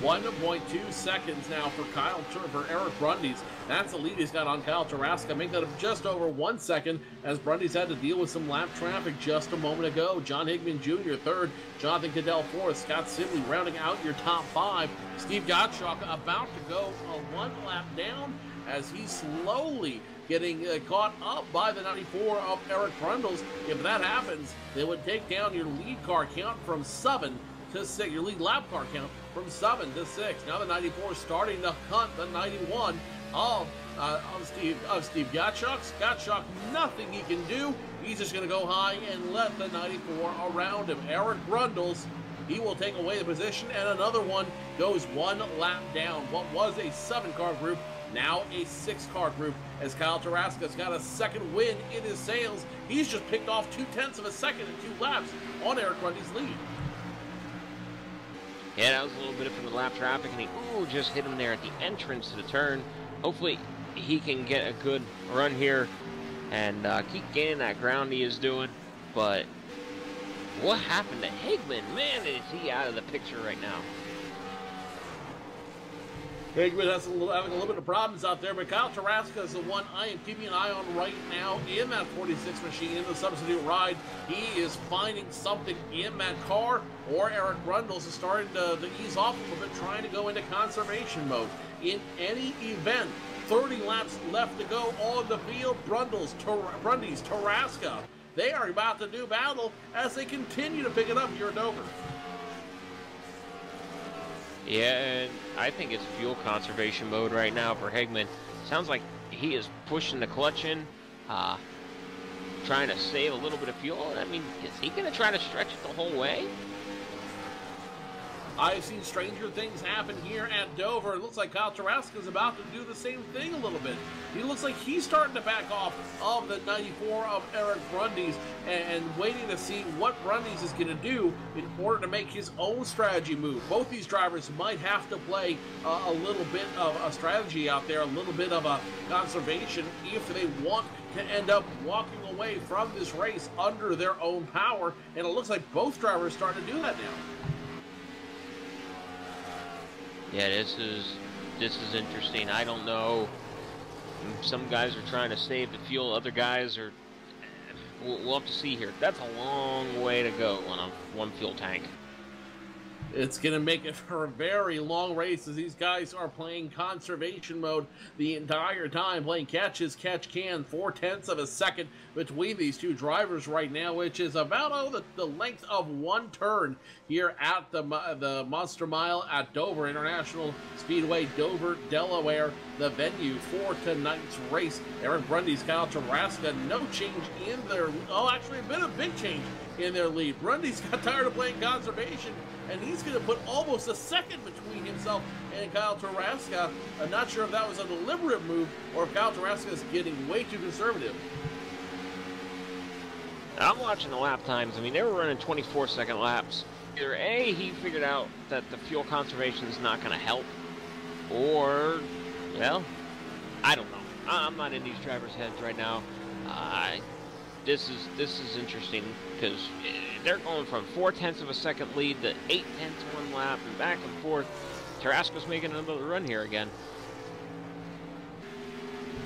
1.2 seconds now for Eric Brundy's. That's the lead he's got on Kyle Tarasca. Make that just over 1 second as Brundy's had to deal with some lap traffic just a moment ago. John Higman Jr. third, Jonathan Cadell fourth, Scott Sibley rounding out your top 5. Steve Gottschalk about to go one lap down as he's slowly getting caught up by the 94 of Eric Brundles. If that happens, they would take down your lead car count from 7 to 6, your lead lap car count from 7 to 6. Now the 94 starting to hunt the 91 of Steve Gottschalk. Gottschalk, nothing he can do. He's just going to go high and let the 94 around him. Eric Brundles, he will take away the position, and another one goes one lap down. What was a 7-car group, now a 6-car group, as Kyle Tarasca's got a second win in his sails. He's just picked off 0.2 of a second in 2 laps on Eric Brundy's lead. Yeah, that was a little bit from the lap traffic, and he just hit him there at the entrance to the turn. Hopefully he can get a good run here and keep gaining that ground he is doing. But what happened to Higman? Man, is he out of the picture right now. Higman has having a little bit of problems out there, but Kyle Tarasca is the one I am keeping an eye on right now in that 46 machine, in the substitute ride. He is finding something in that car, or Eric Brundles is starting to ease off a little bit, trying to go into conservation mode. In any event, 30 laps left to go on the field. Brundy's, Tarasca, they are about to do battle as they continue to pick it up here at Dover. Yeah, and I think it's fuel conservation mode right now for Higman. Sounds like he is pushing the clutch in, trying to save a little bit of fuel. I mean, is he going to try to stretch it the whole way? I've seen stranger things happen here at Dover. It looks like Kyle Tarasca is about to do the same thing a little bit. He looks like he's starting to back off of the 94 of Eric Brundy's and waiting to see what Brundy's is going to do in order to make his own strategy move. Both these drivers might have to play a little bit of a strategy out there, a little bit of a conservation if they want to end up walking away from this race under their own power. And it looks like both drivers are starting to do that now. Yeah, this is interesting. I don't know. Some guys are trying to save the fuel. Other guys are. We'll have to see here. That's a long way to go on a one fuel tank. It's going to make it for a very long race as these guys are playing conservation mode the entire time, playing catch as catch can, 0.4 of a second between these two drivers right now, which is about the length of one turn here at the Monster Mile at Dover International Speedway, Dover, Delaware, the venue for tonight's race. Eric Brundy's Kyle Traska, no change in their, actually a big change in their lead. Brundy's got tired of playing conservation, and he's going to put almost a second between himself and Kyle Traska. I'm not sure if that was a deliberate move or if Kyle Traska is getting way too conservative. I'm watching the lap times. I mean, they were running 24-second laps. Either A, he figured out that the fuel conservation is not going to help, or, well, I don't know. I'm not in these drivers' heads right now. This is interesting because they're going from 0.4 of a second lead to 0.8 one lap and back and forth. Tarasco's making another run here again.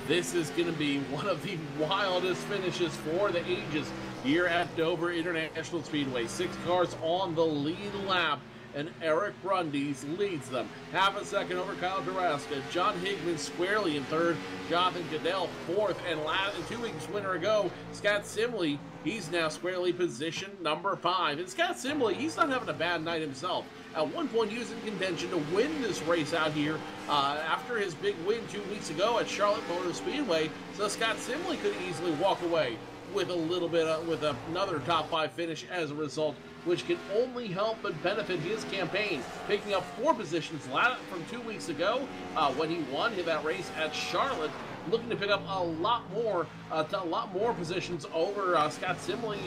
This is going to be one of the wildest finishes for the ages here at Dover International Speedway. 6 cars on the lead lap, and Eric Brundy's leads them. Half a second over Kyle Traska. John Higman squarely in third. Jonathan Goodell fourth. And 2 weeks winner ago, Scott Simley, he's now squarely positioned number 5. And Scott Simley, he's not having a bad night himself. At one point, he was in contention to win this race out here after his big win 2 weeks ago at Charlotte Motor Speedway. So Scott Simley could easily walk away with a little bit with another top 5 finish as a result, which can only help but benefit his campaign, picking up 4 positions from 2 weeks ago when he won that race at Charlotte, looking to pick up a lot more positions over Scott Simley,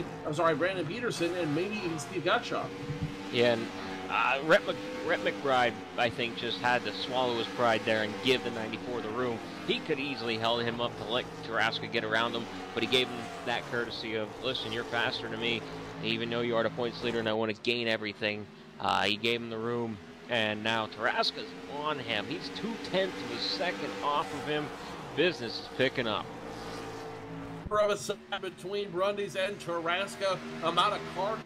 Brandon Peterson, and maybe even Steve Gottschalk. Yeah, and Rhett McBride, I think, just had to swallow his pride there and give the 94 the room. He could easily held him up to let Tarasca get around him, but he gave him that courtesy of, listen, you're faster than me, even though you are the points leader and I want to gain everything. He gave him the room, and now Tarasca's on him. He's 0.2 of a second off of him. Business is picking up. Of a second between Brundy's and Traska, about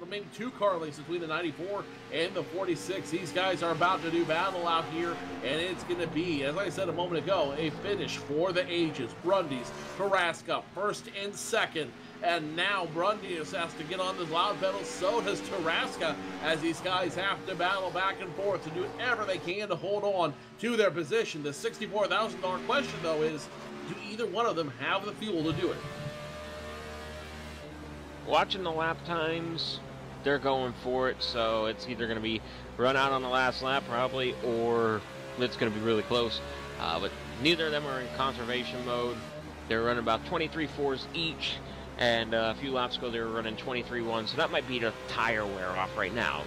maybe 2 car lengths between the 94 and the 46. These guys are about to do battle out here, and it's going to be, as I said a moment ago, a finish for the ages. Brundy's, Traska, first and second. And now Brundy's has to get on the loud pedal, so does Traska, as these guys have to battle back and forth to do whatever they can to hold on to their position. The $64,000 question, though, is do either one of them have the fuel to do it? Watching the lap times, they're going for it, so it's either going to be run out on the last lap probably, or it's going to be really close. But neither of them are in conservation mode. They're running about 23.4s each, and a few laps ago they were running 23.1s, so that might be the tire wear off right now.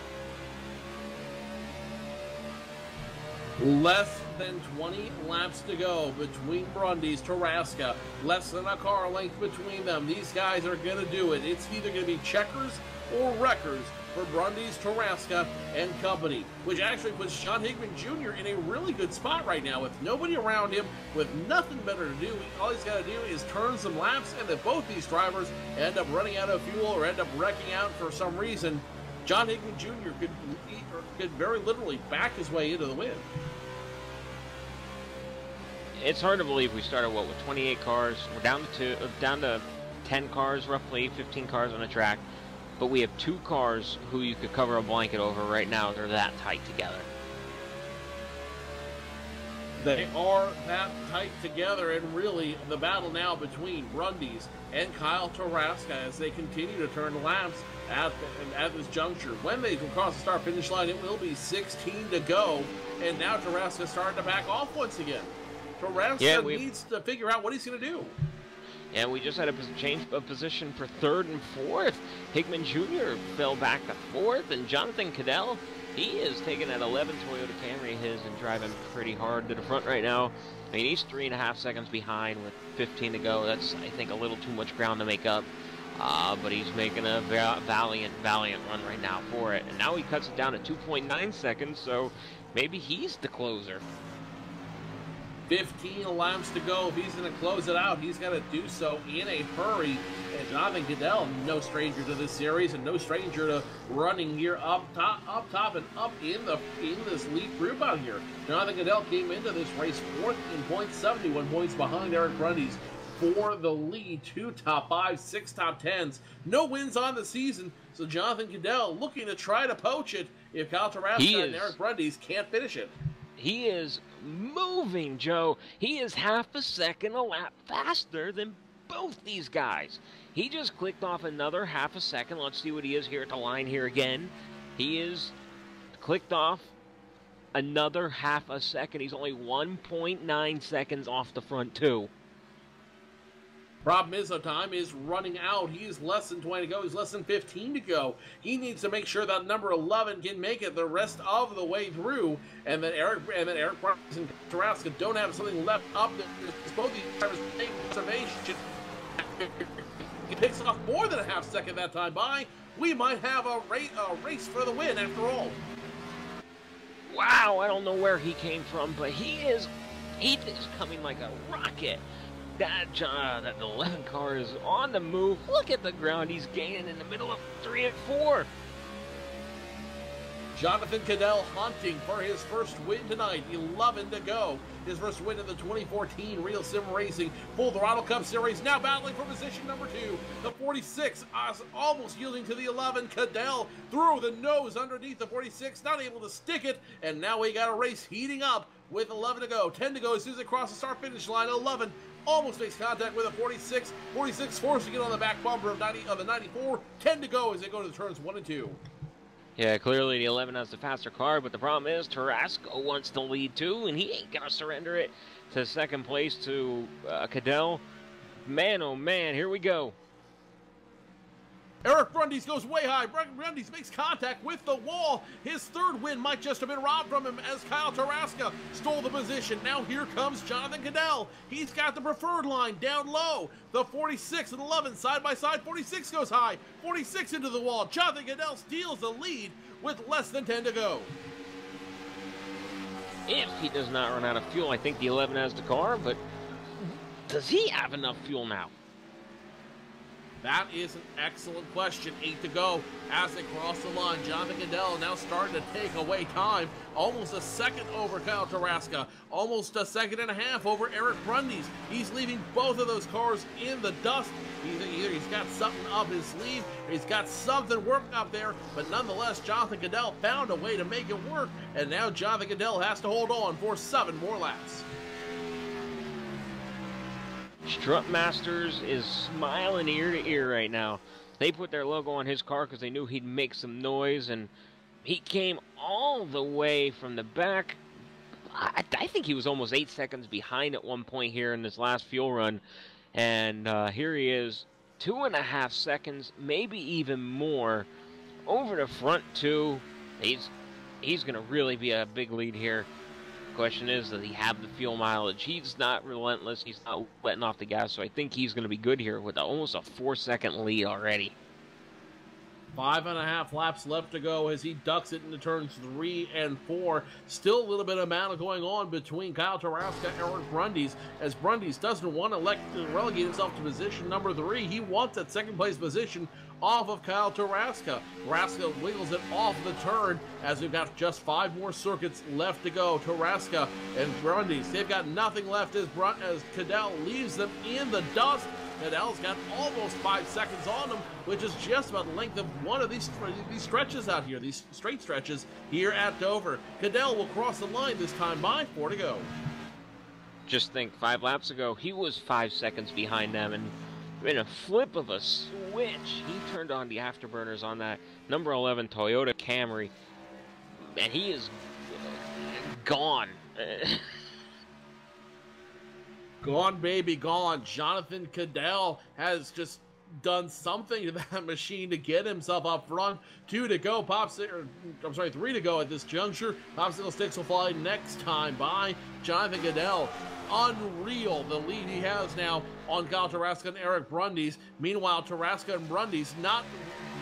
Less than 20 laps to go between Brundy's, Traska. Less than a car length between them. These guys are going to do it. It's either going to be checkers or wreckers for Brundy's, Traska, and company, which actually puts Sean Hickman Jr. in a really good spot right now with nobody around him, with nothing better to do. All he's got to do is turn some laps, and if both these drivers end up running out of fuel or end up wrecking out for some reason, John Hickman Jr. could very literally back his way into the win. It's hard to believe we started, what, with 28 cars. We're down to 10 cars, roughly 15 cars on the track. But we have 2 cars who you could cover a blanket over right now. They're that tight together. They are that tight together, and really the battle now between Brundy's and Kyle Traska as they continue to turn laps at this juncture. When they cross the start-finish line, it will be 16 to go, and now Traska starting to back off once again. Traska needs to figure out what he's going to do. And we just had a change of position for 3rd and 4th. Hickman Jr. fell back to 4th, and Jonathan Cadell, he is taking that 11 Toyota Camry his and driving pretty hard to the front right now. I mean, he's 3.5 seconds behind with 15 to go. That's, I think, a little too much ground to make up. But he's making a valiant run right now for it. And now he cuts it down to 2.9 seconds, so maybe he's the closer. 15 laps to go. If he's going to close it out, he's got to do so in a hurry. And Jonathan Goodell, no stranger to this series and no stranger to running here up top and up in this lead group out here. Jonathan Goodell came into this race 4th in points, 71 points behind Eric Brundy's for the lead. 2 top 5s, 6 top 10s. No wins on the season, so Jonathan Goodell looking to try to poach it if Kyle Tarasca and Eric Brundy's can't finish it. He is moving, Joe. He is half a second a lap faster than both these guys. He just clicked off another half a second. Let's see what he is here at the line here again. He is clicked off another half a second. He's only 1.9 seconds off the front two. Problem is, though, time is running out. He's less than 20 to go. He's less than 15 to go. He needs to make sure that number 11 can make it the rest of the way through, and that Eric Brundy and Tarasca don't have something left up there. Both these drivers make observation. He picks off more than a half second that time by. We might have a race for the win after all. Wow, I don't know where he came from, but he is coming like a rocket. That 11 car is on the move. Look at the ground he's gaining in the middle of 3 and 4. Jonathan Goodell hunting for his first win tonight. 11 to go. His first win in the 2014 Real Sim Racing Full Throttle Cup Series. Now battling for position number 2. The 46 almost yielding to the 11. Goodell threw the nose underneath the 46, not able to stick it. And now we got a race heating up with 11 to go. 10 to go as soon as they cross the start-finish line. 11 almost makes contact with a 46. 46 forcing it on the back bumper of the 94. 10 to go as they go to the turns 1 and 2. Yeah, clearly the 11 has the faster car, but the problem is Tarasca wants to lead too, and he ain't going to surrender it to second place to Goodell. Man, oh man, here we go. Eric Brundy's goes way high. Brundy's makes contact with the wall. His third win might just have been robbed from him as Kyle Tarasca stole the position. Now here comes Jonathan Goodell. He's got the preferred line down low. The 46 and 11 side by side. 46 goes high. 46 into the wall. Jonathan Goodell steals the lead with less than 10 to go. If he does not run out of fuel, I think the 11 has the car, but does he have enough fuel now? That is an excellent question. 8 to go as they cross the line. Jonathan Goodell now starting to take away time. Almost a second over Kyle Tarasca. Almost a second and a half over Eric Brundy's. He's leaving both of those cars in the dust. Either he's got something up his sleeve, or he's got something working up there, but nonetheless, Jonathan Goodell found a way to make it work, and now Jonathan Goodell has to hold on for 7 more laps. Strut Masters is smiling ear to ear right now. They put their logo on his car because they knew he'd make some noise, and he came all the way from the back. I think he was almost 8 seconds behind at one point here in this last fuel run, and here he is, 2.5 seconds, maybe even more, over the front two. He's going to really be a big lead here. Question is, does he have the fuel mileage? He's not relentless. He's not letting off the gas, so I think he's going to be good here with almost a 4-second lead already. 5.5 laps left to go as he ducks it into turns 3 and 4. Still a little bit of battle going on between Kyle Tarasca and Eric Brundy's, as Brundy's doesn't want to relegate himself to position number 3. He wants that second place position off of Kyle Tarasca. Tarasca wiggles it off the turn as we've got just 5 more circuits left to go. Tarasca and Brundy's, they've got nothing left as Goodell leaves them in the dust. Goodell's got almost 5 seconds on him, which is just about the length of one of these stretches out here, these straight stretches here at Dover. Goodell will cross the line this time by 4 to go. Just think, 5 laps ago, he was 5 seconds behind them, and in a flip of a switch, he turned on the afterburners on that number 11 Toyota Camry, and he is gone. Gone, baby, gone. Jonathan Goodell has just done something to that machine to get himself up front. 2 to go. 3 to go at this juncture. Popsicle sticks will fly next time by Jonathan Goodell. Unreal, the lead he has now on Kyle Tarasca and Eric Brundy's. Meanwhile, Tarasca and Brundy's not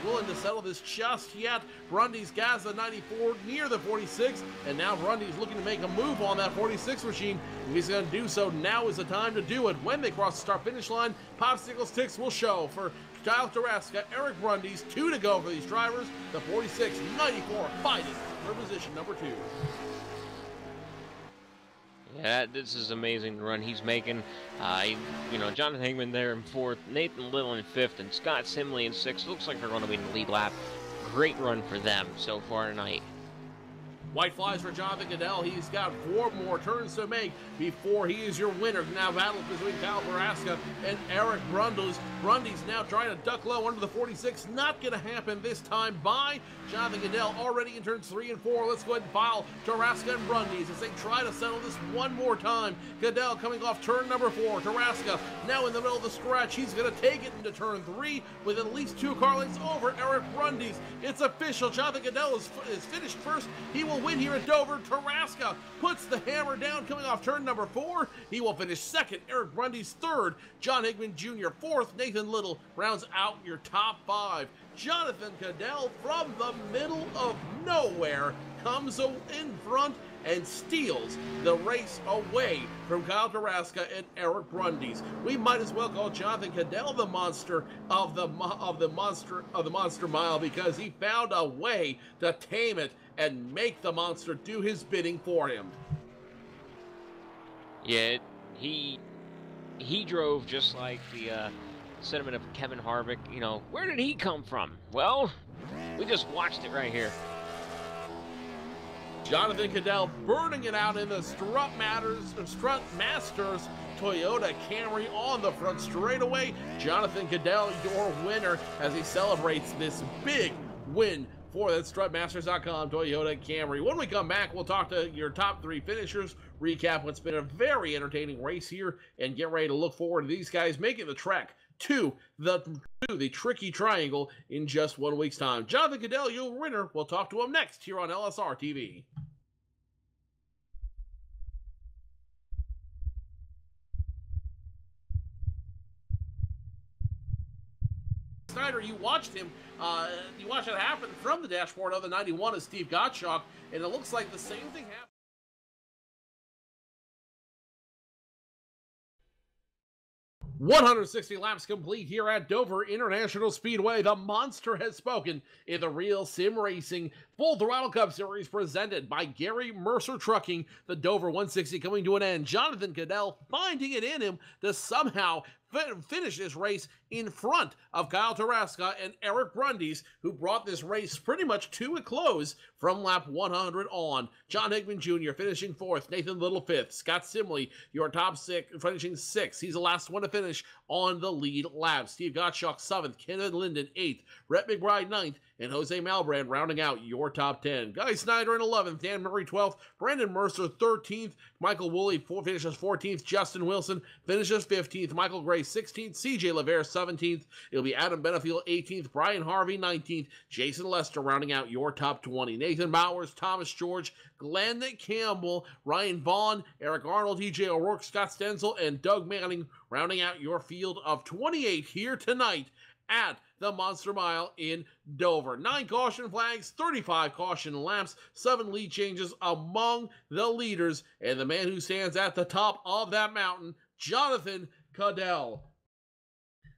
willing to settle this just yet. Grundy's gas the 94 near the 46, and now Grundy's looking to make a move on that 46 machine. If he's going to do so, now is the time to do it. When they cross the start-finish line, popsicle sticks will show for Kyle Taraska, Eric Grundy's 2 to go for these drivers. The 46, 94 fighting for position number 2. Yeah, this is amazing run he's making. Jonathan Higman there in 4th, Nathan Little in 5th, and Scott Simley in 6th. Looks like they're going to be in the lead lap. Great run for them so far tonight. White flies for Jonathan Goodell. He's got 4 more turns to make before he is your winner. Now battle between Kyle Taraska and Eric Grundy's. Grundy's now trying to duck low under the 46. Not going to happen this time by Jonathan Goodell. Already in turns 3 and 4. Let's go ahead and file Taraska and Grundy's as they try to settle this one more time. Goodell coming off turn number 4. Taraska now in the middle of the stretch. He's going to take it into turn 3 with at least 2 car lengths over Eric Grundy's. It's official. Jonathan Goodell is finished first. He will win here at Dover. Taraska puts the hammer down coming off turn number 4. He will finish 2nd. Eric Grundy's 3rd. John Higman Jr. 4th. Nathan Little rounds out your top 5. Jonathan Goodell from the middle of nowhere comes in front and steals the race away from Kyle Taraska and Eric Grundy's. We might as well call Jonathan Goodell the monster of the monster mile, because he found a way to tame it and make the monster do his bidding for him. Yeah, he drove just like the sentiment of Kevin Harvick. Where did he come from? Well, we just watched it right here. Jonathan Goodell burning it out in the Strut Masters Toyota Camry on the front straightaway. Jonathan Goodell, your winner, as he celebrates this big win for that StrutMasters.com Toyota Camry. When we come back, we'll talk to your top 3 finishers, recap what's been a very entertaining race here, and get ready to look forward to these guys making the trek to the tricky triangle in just 1 week's time. Jonathan Goodell, your winner. We'll talk to him next here on LSR TV. Snyder, you watched him. You watched it happen from the dashboard of the 91 of Steve Gottschalk, and it looks like the same thing happened. 160 laps complete here at Dover International Speedway. The monster has spoken in the Real Sim Racing Full Throttle Cup Series presented by Gary Mercer Trucking. The Dover 160 coming to an end. Jonathan Goodell finding it in him to somehow finish this race in front of Kyle Taraska and Eric Grundy's, who brought this race pretty much to a close from lap 100 on. John Higman Jr. finishing 4th, Nathan Little 5th, Scott Simley, your top 6, finishing 6th. He's the last one to finish on the lead lap. Steve Gottschalk 7th, Kenneth Linden 8th, Rhett McBride 9th, and Jose Malbrand rounding out your top 10. Guy Snyder in 11th, Dan Murray 12th, Brandon Mercer 13th, Michael Woolley finishes 14th, Justin Wilson finishes 15th, Michael Gray 16th, CJ LaVere 17th, it'll be Adam Benefield 18th, Brian Harvey 19th, Jason Lester rounding out your top 20, Nathan Bowers, Thomas George, Glenn Campbell, Ryan Vaughn, Eric Arnold, TJ O'Rourke, Scott Stenzel, and Doug Manning rounding out your field of 28 here tonight at the Monster Mile in Dover. 9 caution flags, 35 caution laps, 7 lead changes among the leaders, and the man who stands at the top of that mountain, Jonathan Goodell.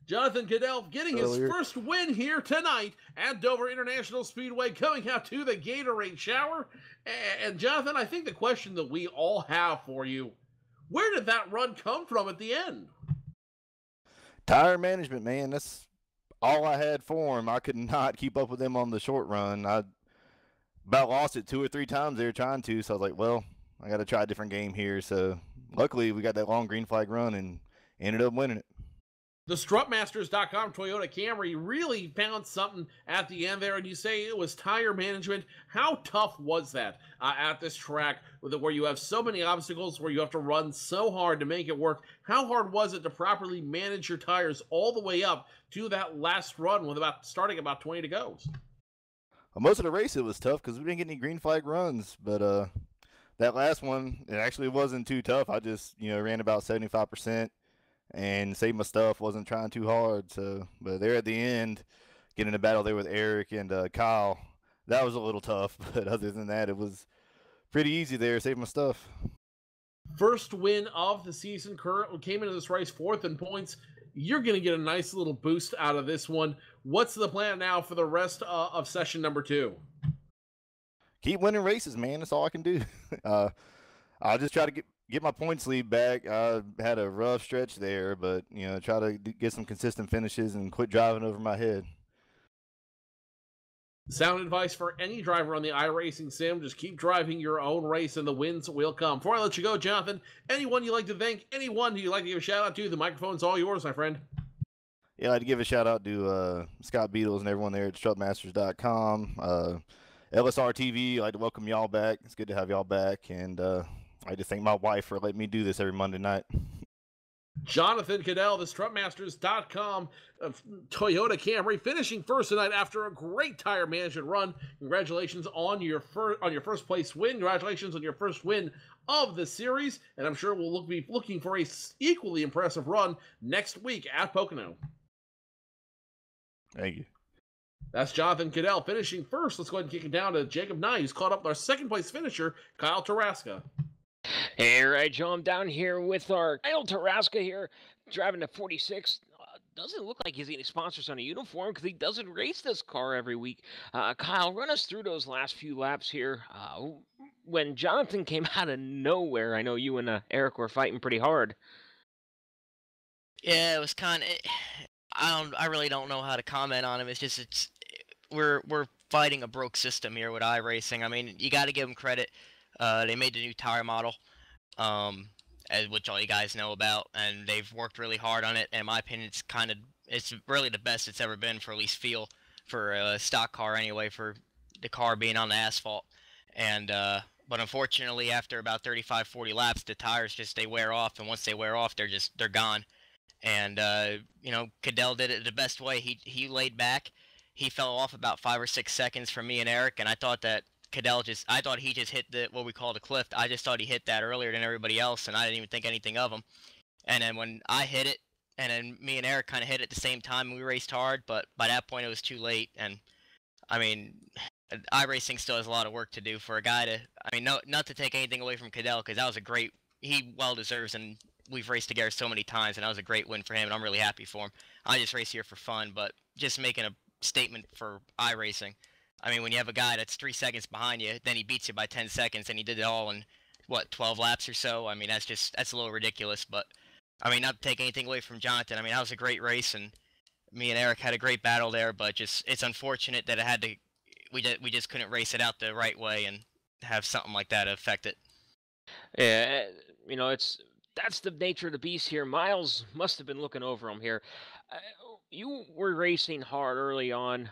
Jonathan Goodell getting his first win here tonight at Dover International Speedway, coming out to the Gatorade shower. And Jonathan, I think the question that we all have for you, where did that run come from at the end? Tire management, man. That's all I had for him. I could not keep up with him on the short run. I about lost it 2 or 3 times there trying to, so I was like, well, I got to try a different game here. So luckily we got that long green flag run and ended up winning it. The StrutMasters.com Toyota Camry really found something at the end there, and you say it was tire management. How tough was that at this track where you have so many obstacles, where you have to run so hard to make it work? How hard was it to properly manage your tires all the way up to that last run with starting about 20 to go? Well, most of the race it was tough because we didn't get any green flag runs, but that last one, it actually wasn't too tough. I just ran about 75%. And saved my stuff, wasn't trying too hard. So, but there at the end, getting in a battle there with Eric and Kyle. That was a little tough, but other than that, it was pretty easy there. Saved my stuff. First win of the season. Currently came into this race 4th in points. You're going to get a nice little boost out of this one. What's the plan now for the rest of session number 2? Keep winning races, man. That's all I can do. I'll just try to get my points lead back. I had a rough stretch there, but try to get some consistent finishes and quit driving over my head. Sound advice for any driver on the iRacing sim: just keep driving your own race and the wins will come. Before I let you go, Jonathan, anyone you'd like to thank, anyone you'd like to give a shout out to, the microphone's all yours, my friend. Yeah, I'd like to give a shout out to Scott Beatles and everyone there at strutmasters.com. LSRTV, I'd like to welcome y'all back. It's good to have y'all back, and I'd like to thank my wife for letting me do this every Monday night. Jonathan Cadell, the strutmasters.com Toyota Camry, finishing first tonight after a great tire management run. Congratulations on your first place win. Congratulations on your first win of the series, and I'm sure we'll be looking for a equally impressive run next week at Pocono. Thank you. That's Jonathan Cadell finishing first. Let's go ahead and kick it down to Jacob Nye, who's caught up with our second place finisher, Kyle Tarasca. Hey, right, Joe, I'm down here with our Kyle Tarasca here, driving a 46. Doesn't look like he's getting sponsors on a uniform because he doesn't race this car every week. Kyle, run us through those last few laps here. When Jonathan came out of nowhere, I know you and Eric were fighting pretty hard. Yeah, it was kind of. I really don't know how to comment on him. We're fighting a broke system here with iRacing. I mean, you got to give them credit. They made the new tire model, which all you guys know about, and they've worked really hard on it. And in my opinion, it's really the best it's ever been for at least feel for a stock car anyway, for the car being on the asphalt. And but unfortunately, after about 35, 40 laps, the tires they wear off, and once they wear off, they're gone. And Cadell did it the best way. He laid back. He fell off about 5 or 6 seconds from me and Eric, and I thought that I thought he just hit what we call the cliff. I just thought he hit that earlier than everybody else, and I didn't even think anything of him. And then when I hit it, and then me and Eric kind of hit it at the same time, and we raced hard, but by that point it was too late. And I mean, iRacing still has a lot of work to do for a guy to. I mean, not to take anything away from Cadell, because that was he well deserves, and we've raced together so many times, and that was a great win for him, and I'm really happy for him. I just race here for fun, but just making a statement for iRacing. I mean, when you have a guy that's 3 seconds behind you, then he beats you by 10 seconds, and he did it all in, 12 laps or so? I mean, that's a little ridiculous, but, I mean, not to take anything away from Jonathan. I mean, that was a great race, and me and Eric had a great battle there, but it's unfortunate that we just couldn't race it out the right way and have something like that affect it. Yeah, that's the nature of the beast here. Miles must have been looking over him here. You were racing hard early on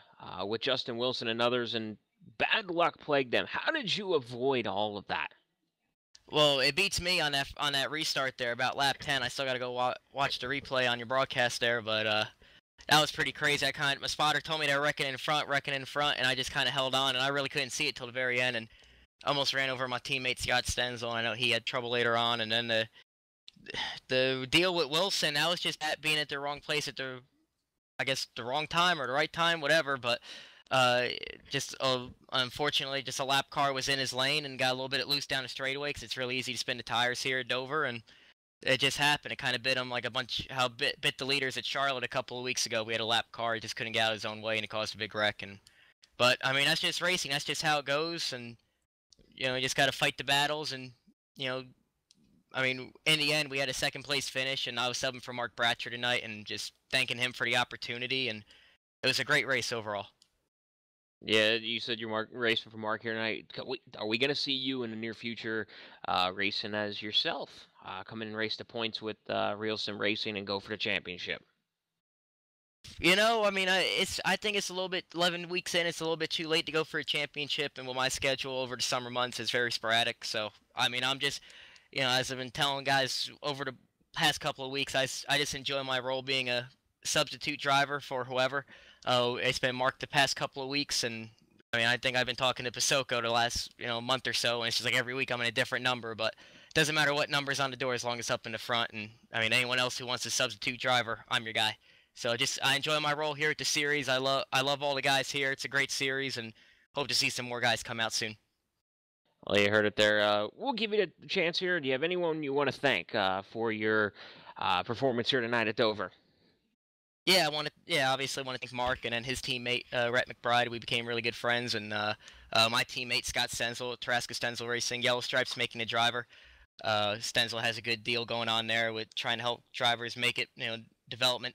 with Justin Wilson and others, and bad luck plagued them. How did you avoid all of that? Well, it beats me on that restart there about lap 10. I still got to go watch the replay on your broadcast there, but that was pretty crazy. My spotter told me they were wrecking in front, and I just kind of held on, and I really couldn't see it till the very end, and almost ran over my teammate Scott Stenzel. I know he had trouble later on, and then the deal with Wilson, that was just that being at the wrong place at the wrong time or the right time, whatever. But unfortunately, just a lap car was in his lane and got a little bit loose down the straightaway, because it's really easy to spin the tires here at Dover, and it just happened. It kind of bit him like how bit the leaders at Charlotte a couple of weeks ago. We had a lap car, he just couldn't get out of his own way, and it caused a big wreck. But I mean, that's just racing. That's just how it goes, and you just got to fight the battles, and I mean, in the end, we had a second place finish, and I was subbing for Mark Bratcher tonight, and just thanking him for the opportunity, and it was a great race overall. Yeah, you said you're racing for Mark here tonight. Are we going to see you in the near future racing as yourself? Come in and race the points with Real Sim Racing and go for the championship? I mean, I think it's a little bit 11 weeks in. It's a little bit too late to go for a championship, and with my schedule over the summer months is very sporadic. So, I mean, I'm just, as I've been telling guys over the past couple of weeks, I just enjoy my role being a substitute driver for whoever. It's been Mark the past couple of weeks, and I mean, I think I've been talking to Pasoko the last month or so, and it's just like every week I'm in a different number, but it doesn't matter what number's on the door as long as it's up in the front. And I mean, anyone else who wants a substitute driver, I'm your guy. So I enjoy my role here at the series. I love all the guys here. It's a great series, and hope to see some more guys come out soon. Well, you heard it there. We'll give you the chance here. Do you have anyone you want to thank for your performance here tonight at Dover? Yeah, obviously want to thank Mark and then his teammate Rhett McBride. We became really good friends, and my teammate Scott Stenzel, Tarasca Stenzel Racing, Yellow Stripes making a driver. Stenzel has a good deal going on there with trying to help drivers make it, development.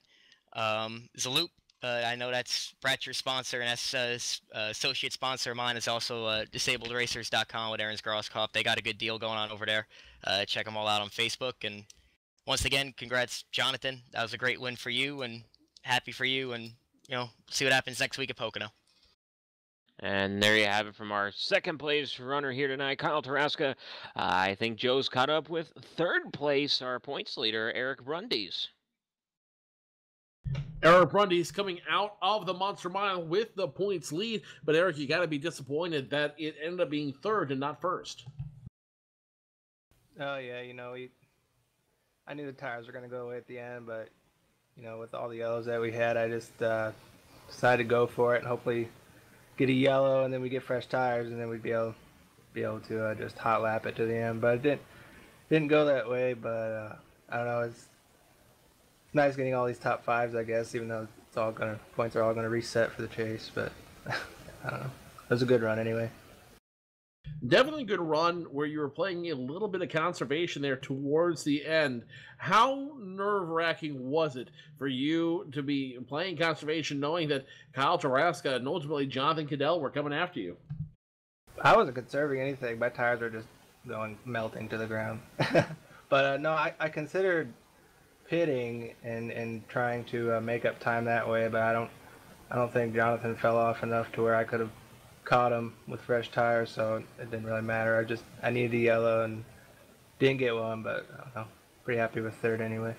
Zaloop, I know that's Bratcher's sponsor, and that's associate sponsor of mine is also DisabledRacers.com with Aaron Groskopf. They got a good deal going on over there. Check them all out on Facebook. And once again, congrats, Jonathan. That was a great win for you, and happy for you. And see what happens next week at Pocono. And there you have it from our second place runner here tonight, Kyle Tarasca. I think Joe's caught up with third place, our points leader, Eric Brundys. Eric Brundys coming out of the Monster Mile with the points lead. But Eric, you got to be disappointed that it ended up being third and not first. Oh, yeah, I knew the tires were going to go away at the end, but, with all the yellows that we had, I just decided to go for it and hopefully get a yellow, and then we get fresh tires, and then we'd be able to just hot lap it to the end. But it didn't go that way. But I don't know. It's nice getting all these top fives, I guess, even though points are all gonna reset for the chase. But I don't know. It was a good run anyway. Definitely a good run where you were playing a little bit of conservation there towards the end. How nerve-wracking was it for you to be playing conservation knowing that Kyle Tarasca and ultimately Jonathan Cadell were coming after you? I wasn't conserving anything. My tires were just melting to the ground. But no, I considered pitting and trying to make up time that way, but I don't think Jonathan fell off enough to where I could have caught him with fresh tires, so it didn't really matter. I needed a yellow and didn't get one, but I don't know, pretty happy with third anyway.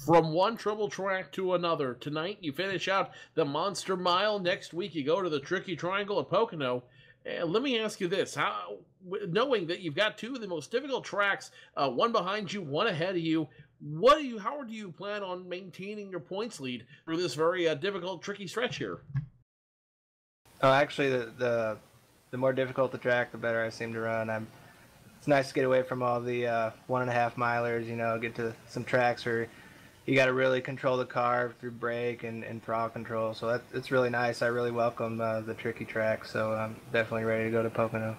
From one triple track to another, tonight you finish out the Monster Mile. Next week you go to the Tricky Triangle at Pocono. And let me ask you this: how, knowing that you've got two of the most difficult tracks, one behind you, one ahead of you, how do you plan on maintaining your points lead through this very difficult, tricky stretch here? Oh, actually, the more difficult the track, the better I seem to run. It's nice to get away from all the 1.5 milers. Get to some tracks where you got to really control the car through brake and throttle control. So it's really nice. I really welcome the tricky track. So I'm definitely ready to go to Pocono.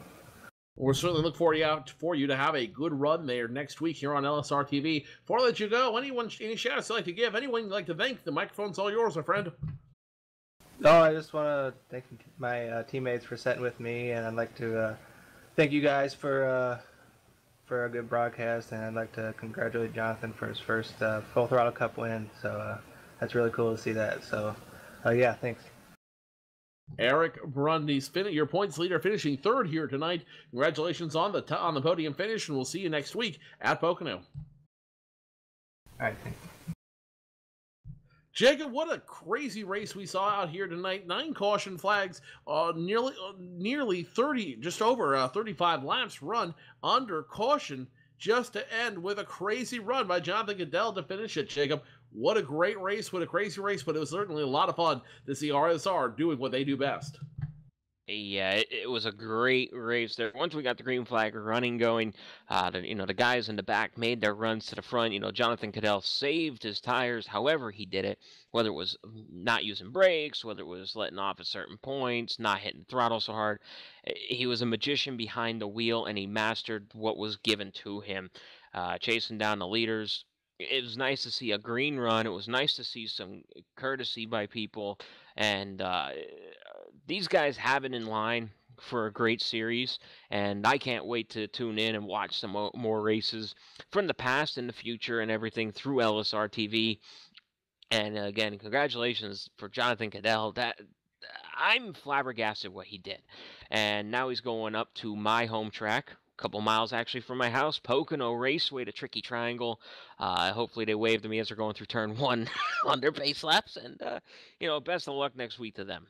We'll certainly look for you to have a good run there next week here on LSRTV. Before I let you go, any shout-outs you'd like to give? Anyone you'd like to thank? The microphone's all yours, my friend. Oh, I just want to thank my teammates for setting with me, and I'd like to thank you guys for a good broadcast, and I'd like to congratulate Jonathan for his first Full Throttle Cup win. So that's really cool to see that. So yeah, thanks. Eric Brundys, your points leader, finishing third here tonight. Congratulations on the podium finish, and we'll see you next week at Pocono. All right, thanks. Jacob, what a crazy race we saw out here tonight. 9 caution flags, nearly 30, just over 35 laps run under caution, just to end with a crazy run by Jonathan Cadell to finish it. Jacob, what a great race, what a crazy race, but it was certainly a lot of fun to see RSR doing what they do best. Yeah, it was a great race there. Once we got the green flag running going, the guys in the back made their runs to the front. Jonathan Cadell saved his tires however he did it, whether it was not using brakes, whether it was letting off at certain points, not hitting the throttle so hard. He was a magician behind the wheel, and he mastered what was given to him, chasing down the leaders. It was nice to see a green run. It was nice to see some courtesy by people, and these guys have it in line for a great series, and I can't wait to tune in and watch some more races from the past and the future and everything through LSR TV. And again, congratulations for Jonathan Cadell. I'm flabbergasted what he did, and now he's going up to my home track, a couple miles actually from my house, Pocono Raceway to Tricky Triangle. Hopefully they wave to me as they're going through turn 1 on their pace laps, and best of luck next week to them.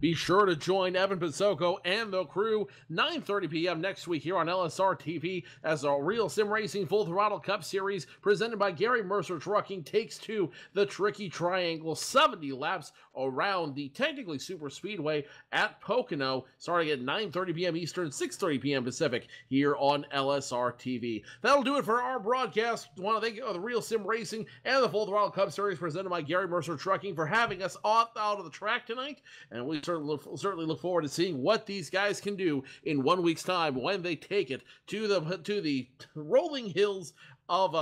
Be sure to join Evan Pizzoco and the crew 9:30 p.m. next week here on LSR TV as our Real Sim Racing Full Throttle Cup Series presented by Gary Mercer Trucking takes to the Tricky Triangle, 70 laps around the technically super speedway at Pocono, starting at 9:30 p.m. Eastern, 6:30 p.m. Pacific here on LSR TV. That'll do it for our broadcast. I want to thank the Real Sim Racing and the Full Throttle Cup Series presented by Gary Mercer Trucking for having us out of the track tonight, and we certainly look forward to seeing what these guys can do in 1 week's time when they take it to the rolling hills of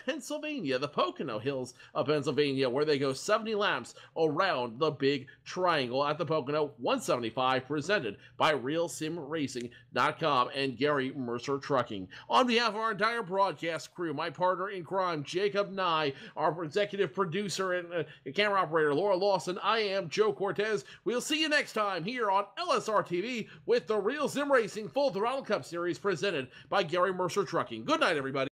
Pennsylvania, the Pocono Hills of Pennsylvania, where they go 70 laps around the big triangle at the Pocono 175, presented by RealSimRacing.com and Gary Mercer Trucking. On behalf of our entire broadcast crew, my partner in crime, Jacob Nye, our executive producer and camera operator, Laura Lawson, I am Joe Cortez. We'll see you next time here on LSR TV with the Real Sim Racing Full Throttle Cup Series presented by Gary Mercer Trucking. Good night, everybody.